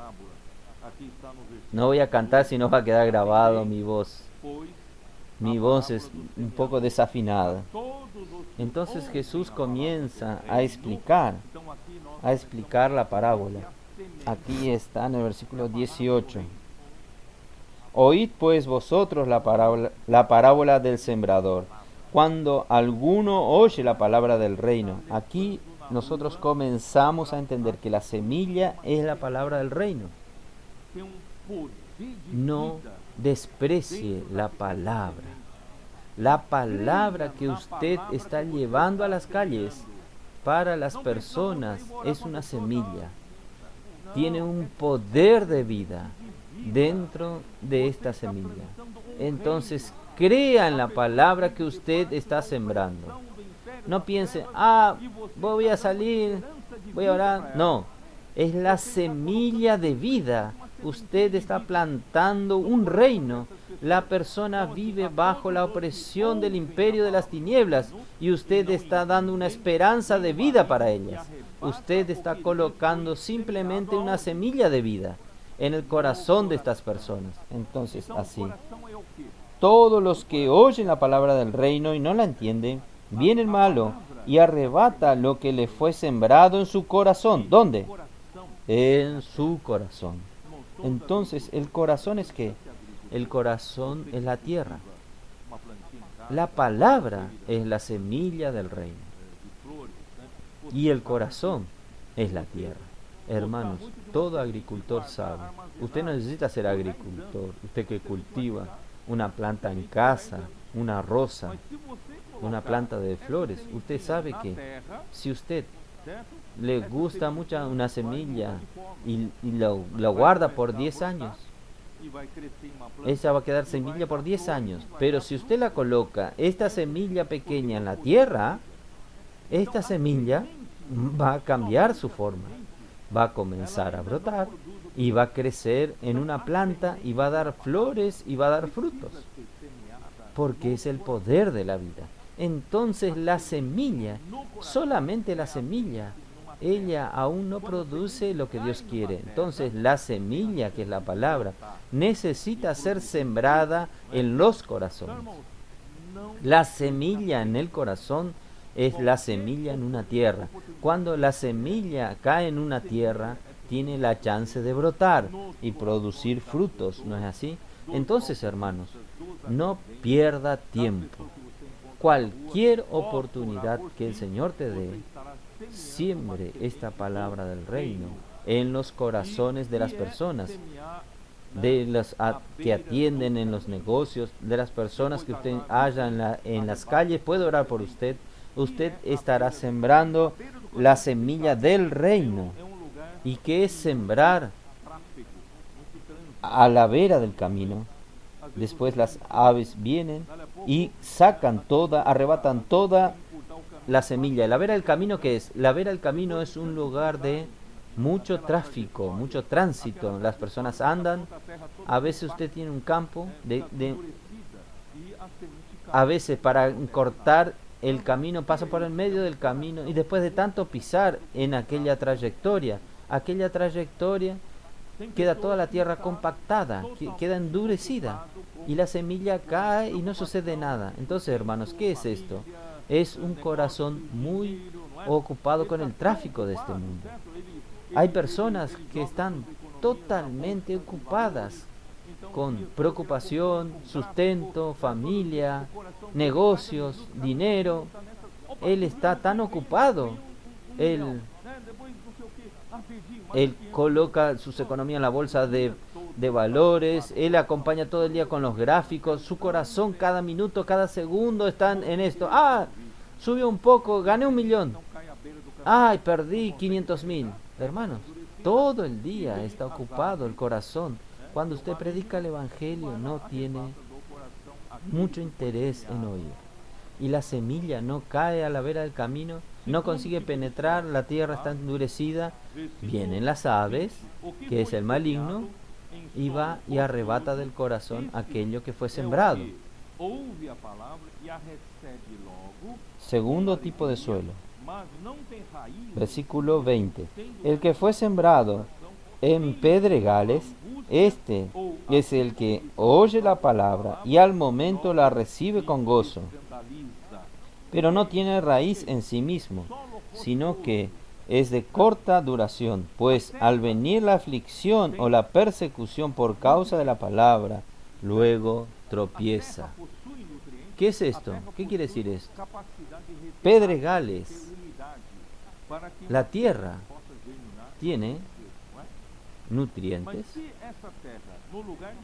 No voy a cantar si no va a quedar grabado mi voz. Mi voz es un poco desafinada. Entonces Jesús comienza a explicar la parábola. Aquí está en el versículo 18. Oíd pues vosotros la parábola del sembrador. Cuando alguno oye la palabra del reino, aquí nosotros comenzamos a entender que la semilla es la palabra del reino. No desprecie la palabra. La palabra que usted está llevando a las calles para las personas es una semilla. Tiene un poder de vida dentro de esta semilla. Entonces, crea en la palabra que usted está sembrando. No piense, voy a salir, voy a orar. No, es la semilla de vida. Usted está plantando un reino. La persona vive bajo la opresión del imperio de las tinieblas y usted está dando una esperanza de vida para ellas. Usted está colocando simplemente una semilla de vida en el corazón de estas personas. Entonces, así, todos los que oyen la palabra del reino y no la entienden, viene el malo y arrebata lo que le fue sembrado en su corazón. ¿Dónde? En su corazón. Entonces, ¿el corazón es qué? El corazón es la tierra. La palabra es la semilla del reino. Y el corazón es la tierra. Hermanos, todo agricultor sabe. Usted no necesita ser agricultor. Usted que cultiva una planta en casa, una rosa, una planta de flores. Usted sabe que si usted le gusta mucho una semilla y lo guarda por 10 años, esa va a quedar semilla por 10 años. Pero si usted la coloca, esta semilla pequeña en la tierra, esta semilla va a cambiar su forma. Va a comenzar a brotar y va a crecer en una planta y va a dar flores y va a dar frutos. Porque es el poder de la vida. Entonces la semilla, solamente la semilla, ella aún no produce lo que Dios quiere. Entonces la semilla, que es la palabra, necesita ser sembrada en los corazones. La semilla en el corazón es la semilla en una tierra. Cuando la semilla cae en una tierra, tiene la chance de brotar y producir frutos, ¿no es así? Entonces, hermanos, no pierda tiempo. Cualquier oportunidad que el Señor te dé, siembre esta palabra del reino en los corazones de las personas, de las que atienden en los negocios, de las personas que usted haya en las calles. Puedo orar por usted. Usted estará sembrando la semilla del reino. ¿Y qué es sembrar? A la vera del camino. Después las aves vienen y sacan toda, arrebatan toda la semilla. La vera del camino, ¿qué es? La vera del camino es un lugar de mucho tráfico, mucho tránsito. Las personas andan. A veces usted tiene un campo a veces para cortar el camino pasa por el medio del camino y después de tanto pisar en aquella trayectoria queda toda la tierra compactada, queda endurecida y la semilla cae y no sucede nada. Entonces, hermanos, ¿qué es esto? Es un corazón muy ocupado con el tráfico de este mundo. Hay personas que están totalmente ocupadas con preocupación, sustento, familia, negocios, dinero. Él está tan ocupado. Él coloca sus economías en la bolsa de valores. Él acompaña todo el día con los gráficos. Su corazón cada minuto, cada segundo están en esto. Subió un poco, gané 1.000.000. Perdí 500.000. Hermanos, todo el día está ocupado el corazón. Cuando usted predica el Evangelio no tiene mucho interés en oír. Y la semilla no cae a la vera del camino, no consigue penetrar, la tierra está endurecida. Vienen las aves, que es el maligno, y va y arrebata del corazón aquello que fue sembrado. Segundo tipo de suelo. Versículo 20. El que fue sembrado en pedregales, este es el que oye la palabra y al momento la recibe con gozo, pero no tiene raíz en sí mismo, sino que es de corta duración, pues al venir la aflicción o la persecución por causa de la palabra, luego tropieza. ¿Qué es esto? ¿Qué quiere decir esto? Pedregales. La tierra tiene nutrientes.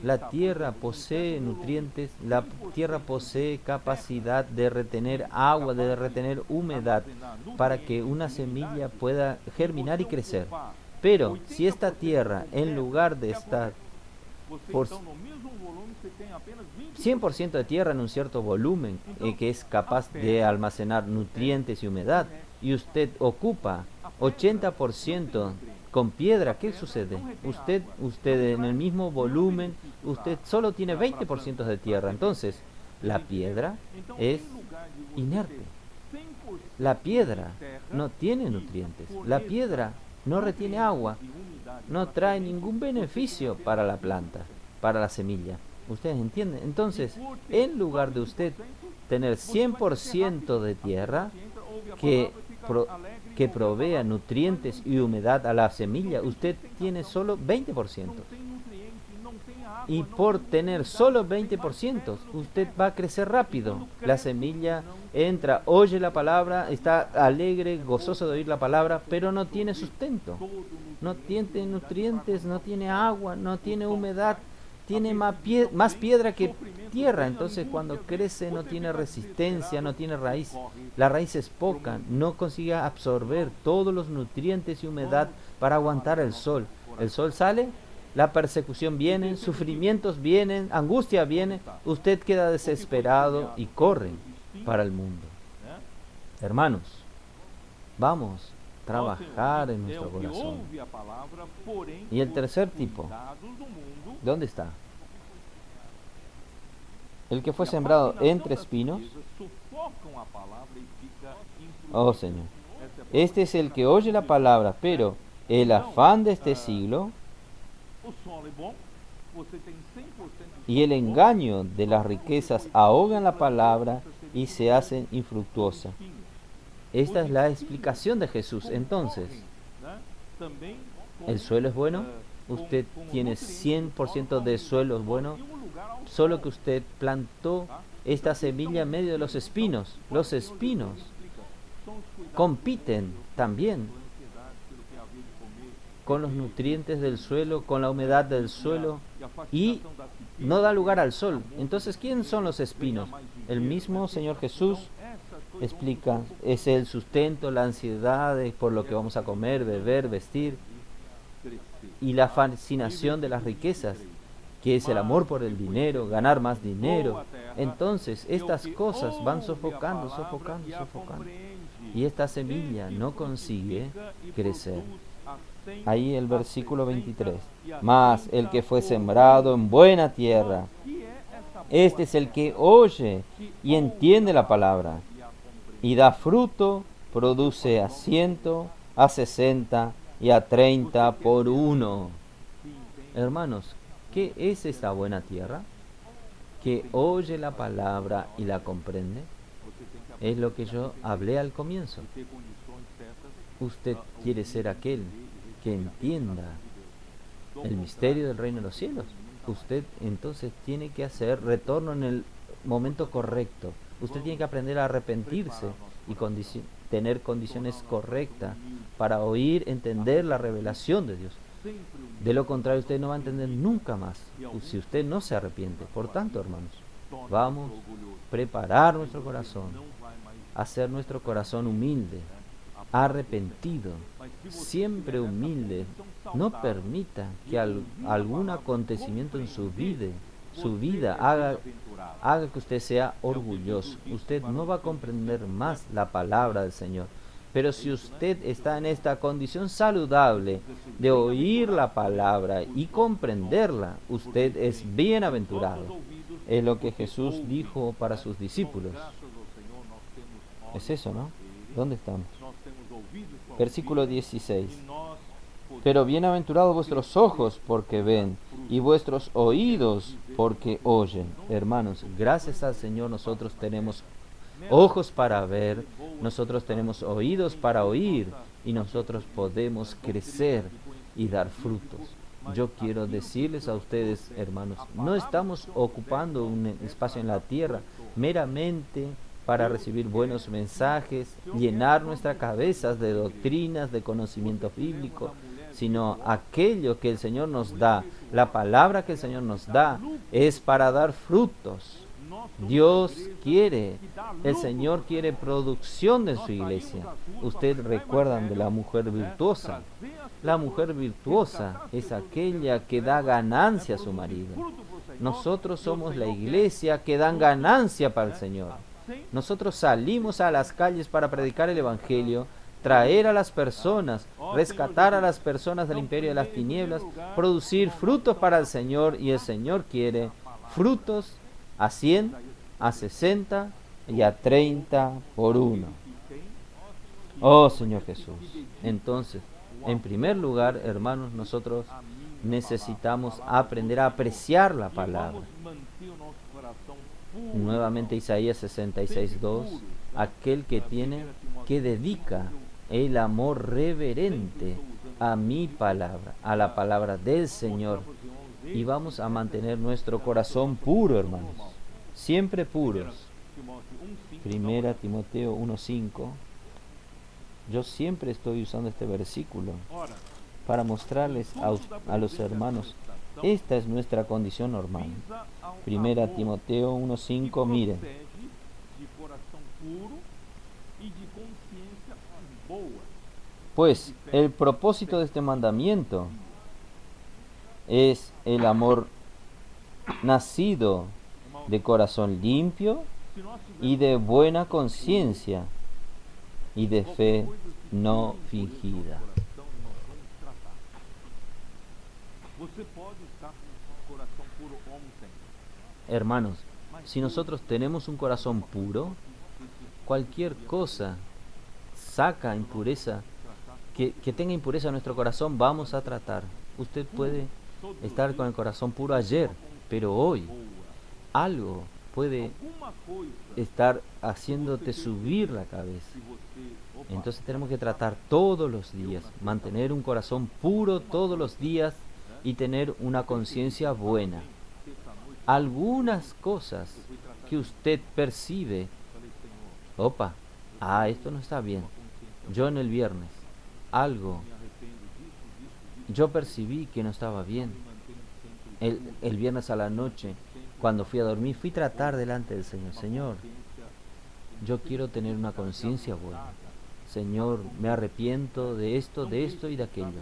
La tierra posee nutrientes, la tierra posee capacidad de retener agua, de retener humedad para que una semilla pueda germinar y crecer. Pero si esta tierra, en lugar de estar por 100% de tierra en un cierto volumen que es capaz de almacenar nutrientes y humedad, y usted ocupa 80% con piedra, ¿qué sucede? Usted en el mismo volumen, usted solo tiene 20% de tierra. Entonces, la piedra es inerte. La piedra no tiene nutrientes. La piedra no retiene agua. No trae ningún beneficio para la planta, para la semilla. ¿Ustedes entienden? Entonces, en lugar de usted tener 100% de tierra que provea nutrientes y humedad a la semilla, usted tiene solo 20%. Y por tener solo 20%, usted va a crecer rápido. La semilla entra, oye la palabra, está alegre, gozoso de oír la palabra, pero no tiene sustento. No tiene nutrientes, no tiene agua, no tiene humedad, tiene más piedra que tierra. Entonces cuando crece no tiene resistencia, no tiene raíz. La raíz es poca, no consigue absorber todos los nutrientes y humedad para aguantar el sol. El sol sale, la persecución viene, sufrimientos vienen, angustia viene, usted queda desesperado y corre para el mundo. Hermanos, vamos a trabajar en nuestro corazón. Y el tercer tipo, ¿dónde está? El que fue sembrado entre espinos. Oh Señor, este es el que oye la palabra, pero el afán de este siglo y el engaño de las riquezas ahogan la palabra y se hacen infructuosa. Esta es la explicación de Jesús. Entonces, ¿el suelo es bueno? Usted tiene 100% de suelo bueno, solo que usted plantó esta semilla en medio de los espinos. Los espinos compiten también con los nutrientes del suelo, con la humedad del suelo, y no da lugar al sol. Entonces, ¿quién son los espinos? El mismo Señor Jesús explica, es el sustento, la ansiedad por lo que vamos a comer, beber, vestir, y la fascinación de las riquezas. que es el amor por el dinero, ganar más dinero. Entonces estas cosas van sofocando, sofocando, sofocando. Y esta semilla no consigue crecer. Ahí el versículo 23. Mas el que fue sembrado en buena tierra, este es el que oye y entiende la palabra, y da fruto, produce a 100, a 60 y a 30 por uno. Hermanos, ¿qué es esa buena tierra? Que oye la palabra y la comprende. Es lo que yo hablé al comienzo. Usted quiere ser aquel que entienda el misterio del reino de los cielos. Usted entonces tiene que hacer retorno en el momento correcto. Usted tiene que aprender a arrepentirse y tener condiciones correctas para oír, entender la revelación de Dios. De lo contrario, usted no va a entender nunca más si usted no se arrepiente. Por tanto, hermanos, vamos a preparar nuestro corazón, hacer nuestro corazón humilde, arrepentido, siempre humilde. No permita que algún acontecimiento en su vida haga que usted sea orgulloso. Usted no va a comprender más la palabra del Señor. Pero si usted está en esta condición saludable de oír la palabra y comprenderla, usted es bienaventurado. Es lo que Jesús dijo para sus discípulos. Es eso, ¿no? ¿Dónde estamos? Versículo 16. Pero bienaventurados vuestros ojos porque ven, y vuestros oídos porque oyen. Hermanos, gracias al Señor nosotros tenemos ojos para ver, nosotros tenemos oídos para oír, y nosotros podemos crecer y dar frutos. Yo quiero decirles a ustedes, hermanos, no estamos ocupando un espacio en la tierra meramente para recibir buenos mensajes, llenar nuestras cabezas de doctrinas, de conocimiento bíblico, sino aquello que el Señor nos da, la palabra que el Señor nos da, es para dar frutos. Dios quiere, el Señor quiere producción de su iglesia. Ustedes recuerdan de la mujer virtuosa. La mujer virtuosa es aquella que da ganancia a su marido. Nosotros somos la iglesia que dan ganancia para el Señor. Nosotros salimos a las calles para predicar el Evangelio, traer a las personas, rescatar a las personas del imperio de las tinieblas, producir frutos para el Señor, y el Señor quiere frutos a 100, a 60 y a 30 por uno. Oh Señor Jesús. Entonces, en primer lugar, hermanos, nosotros necesitamos aprender a apreciar la palabra. Nuevamente Isaías 66:2, aquel que dedica el amor reverente a mi palabra, a la palabra del Señor. Y vamos a mantener nuestro corazón puro, hermanos, siempre puros. Primera Timoteo 1:5. Yo siempre estoy usando este versículo para mostrarles a los hermanos, esta es nuestra condición normal. Primera Timoteo 1:5, miren. Pues el propósito de este mandamiento es el amor nacido de corazón limpio y de buena conciencia y de fe no fingida. Hermanos, si nosotros tenemos un corazón puro, cualquier cosa saca impureza, que tenga impureza en nuestro corazón, vamos a tratar. Usted puede estar con el corazón puro ayer, pero hoy algo puede estar haciéndote subir la cabeza. Entonces tenemos que tratar todos los días, mantener un corazón puro todos los días y tener una conciencia buena. Algunas cosas que usted percibe, esto no está bien. Yo en el viernes, yo percibí que no estaba bien. El viernes a la noche, cuando fui a dormir, fui a tratar delante del Señor. Señor, yo quiero tener una conciencia buena. Señor, me arrepiento de esto y de aquello.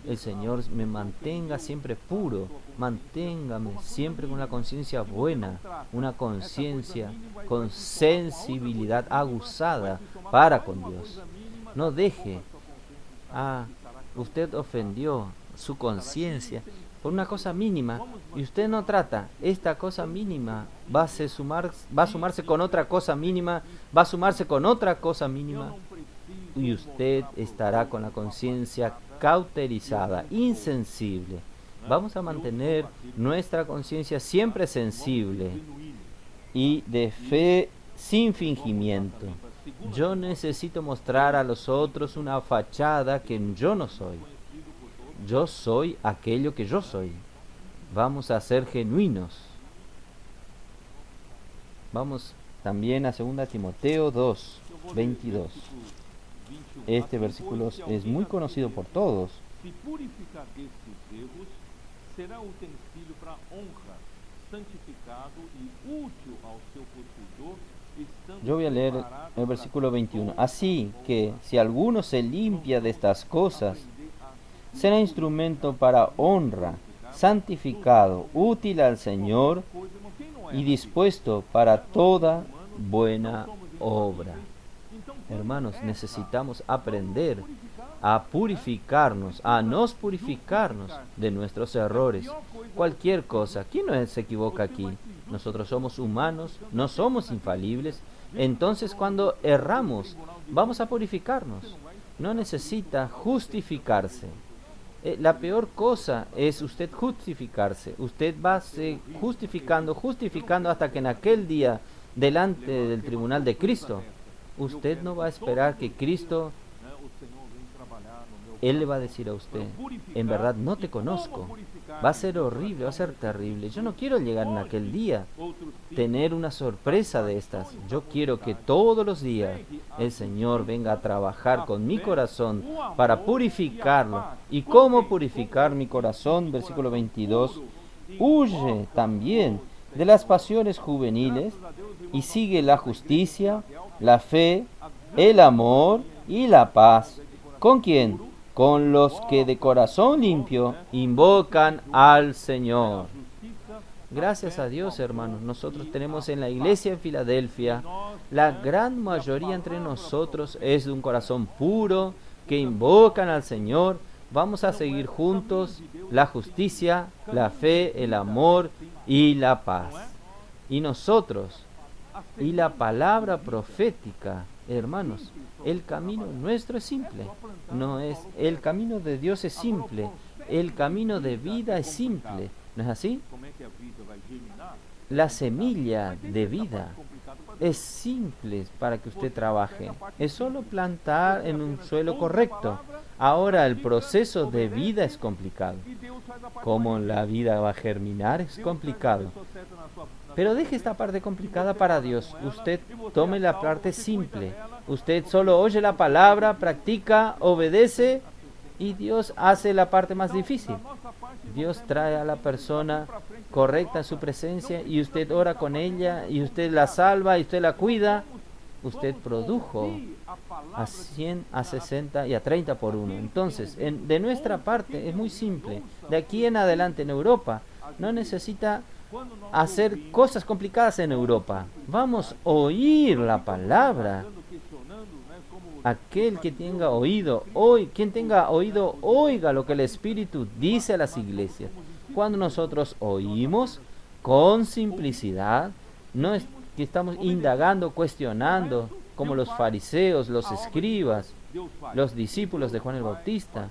el Señor me mantenga siempre puro, manténgame siempre con la conciencia buena, una conciencia con sensibilidad aguzada para con Dios. No deje, usted ofendió su conciencia por una cosa mínima y usted no trata, esta cosa mínima va a sumarse con otra cosa mínima, va a sumarse con otra cosa mínima y usted estará con la conciencia cauterizada, insensible. Vamos a mantener nuestra conciencia siempre sensible y de fe sin fingimiento. Yo necesito mostrar a los otros una fachada que yo no soy. Yo soy aquello que yo soy. Vamos a ser genuinos. Vamos también a 2 Timoteo 2, 22. Este versículo es muy conocido por todos. Se purificar destes erros, será utensílio para honra, santificado y útil ao seu possuidor. Yo voy a leer el versículo 21. Así que si alguno se limpia de estas cosas, será instrumento para honra, santificado, útil al Señor y dispuesto para toda buena obra. Hermanos, necesitamos aprender a purificarnos, a nos purificarnos de nuestros errores. Cualquier cosa. ¿Quién no se equivoca aquí? Nosotros somos humanos, no somos infalibles. Entonces, cuando erramos, vamos a purificarnos. No necesita justificarse. La peor cosa es usted justificarse. Usted va justificando hasta que en aquel día, delante del tribunal de Cristo, usted no va a esperar que Cristo, Él le va a decir a usted, en verdad no te conozco. Va a ser horrible, va a ser terrible. Yo no quiero llegar en aquel día, tener una sorpresa de estas. Yo quiero que todos los días el Señor venga a trabajar con mi corazón para purificarlo. ¿Y cómo purificar mi corazón? Versículo 22. Huye también de las pasiones juveniles y sigue la justicia, la fe, el amor y la paz. ¿Con quién? Con los que de corazón limpio invocan al Señor. Gracias a Dios, hermanos, nosotros tenemos en la iglesia en Filadelfia, la gran mayoría entre nosotros es de un corazón puro, que invocan al Señor. Vamos a seguir juntos la justicia, la fe, el amor y la paz. Y nosotros, y la palabra profética, hermanos, el camino nuestro es simple. No es, el camino de Dios es simple. El camino de vida es simple. ¿No es así? La semilla de vida es simple para que usted trabaje. Es solo plantar en un suelo correcto. Ahora el proceso de vida es complicado. ¿Cómo la vida va a germinar? Es complicado. Pero deje esta parte complicada para Dios. Usted tome la parte simple. Usted solo oye la palabra, practica, obedece y Dios hace la parte más difícil. Dios trae a la persona correcta en su presencia y usted ora con ella y usted la salva y usted la cuida. Usted produjo a 100, a 60 y a 30 por uno. Entonces, de nuestra parte es muy simple. De aquí en adelante en Europa no necesita hacer cosas complicadas en Europa. Vamos a oír la palabra. Aquel que tenga oído, quien tenga oído, oiga lo que el Espíritu dice a las iglesias. Cuando nosotros oímos con simplicidad, no es que estamos indagando, cuestionando, como los fariseos, los escribas, los discípulos de Juan el Bautista,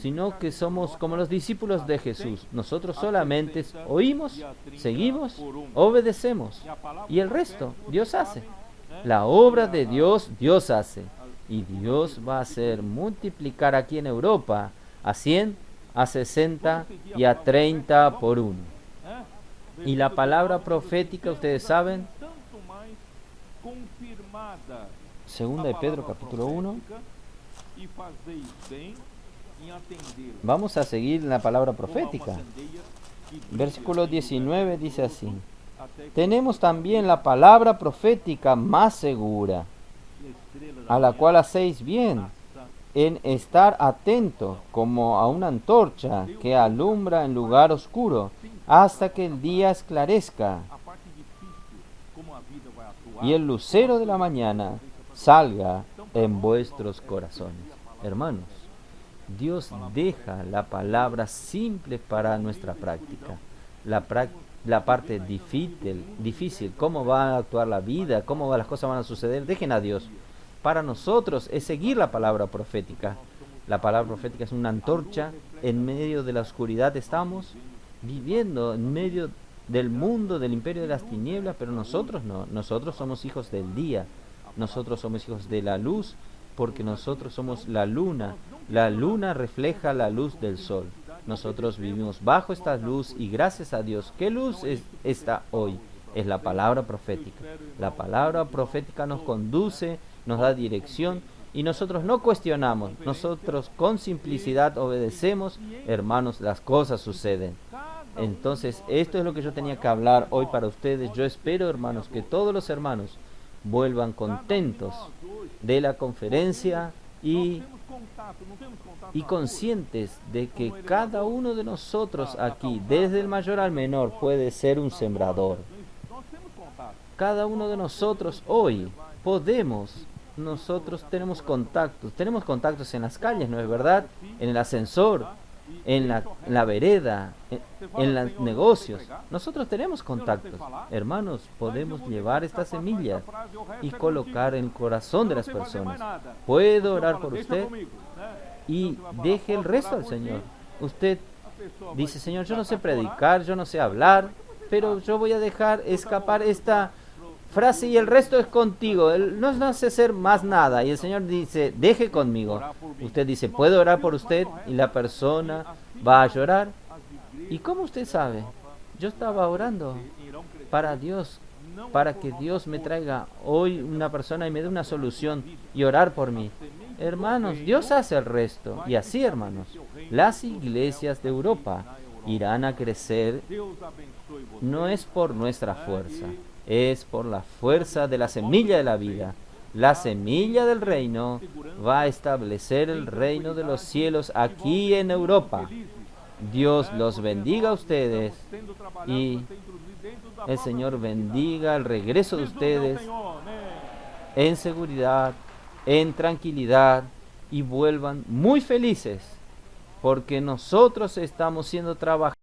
sino que somos como los discípulos de Jesús. Nosotros solamente oímos, seguimos, obedecemos, y el resto Dios hace. La obra de Dios, Dios hace. Y Dios va a hacer multiplicar aquí en Europa a 100, a 60 y a 30 por uno. Y la palabra profética, ustedes saben, segunda de Pedro capítulo 1. Vamos a seguir en la palabra profética. Versículo 19 dice así: tenemos también la palabra profética más segura, a la cual hacéis bien en estar atento como a una antorcha que alumbra en lugar oscuro hasta que el día esclarezca a parte difícil, como a vida vai atuar. y el lucero de la mañana salga en vuestros corazones. Hermanos, Dios deja la palabra simple para nuestra práctica. La parte difícil, cómo va a actuar la vida, cómo las cosas van a suceder, dejen a Dios. Para nosotros es seguir la palabra profética. La palabra profética es una antorcha. En medio de la oscuridad estamos viviendo, en medio del mundo, del imperio de las tinieblas, pero nosotros no. Nosotros somos hijos del día. Nosotros somos hijos de la luz, porque nosotros somos la luna. La luna refleja la luz del sol. Nosotros vivimos bajo esta luz y gracias a Dios. ¿Qué luz es esta hoy? Es la palabra profética. La palabra profética nos conduce, nos da dirección y nosotros no cuestionamos. Nosotros con simplicidad obedecemos. Hermanos, las cosas suceden. Entonces, esto es lo que yo tenía que hablar hoy para ustedes. Yo espero, hermanos, que todos los hermanos vuelvan contentos de la conferencia y conscientes de que cada uno de nosotros aquí, desde el mayor al menor, puede ser un sembrador. Cada uno de nosotros hoy nosotros tenemos contactos en las calles, ¿no es verdad? En el ascensor, en la vereda, en los negocios. Nosotros tenemos contactos. Hermanos, podemos llevar estas semillas y colocar en el corazón de las personas. ¿Puedo orar por usted? Y deje el resto al Señor. Usted dice, Señor, yo no sé predicar, yo no sé hablar, pero yo voy a dejar escapar esta frase y el resto es contigo. Él no sé hacer más nada. Y el Señor dice, deje conmigo. Usted dice, ¿puedo orar por usted? Y la persona va a llorar. ¿Y cómo usted sabe? Yo estaba orando para Dios, para que Dios me traiga hoy una persona y me dé una solución y orar por mí. Hermanos, Dios hace el resto. Y así, hermanos, las iglesias de Europa irán a crecer. No es por nuestra fuerza, es por la fuerza de la semilla de la vida. La semilla del reino va a establecer el reino de los cielos aquí en Europa. Dios los bendiga a ustedes y el Señor bendiga el regreso de ustedes en seguridad, en tranquilidad y vuelvan muy felices porque nosotros estamos siendo trabajados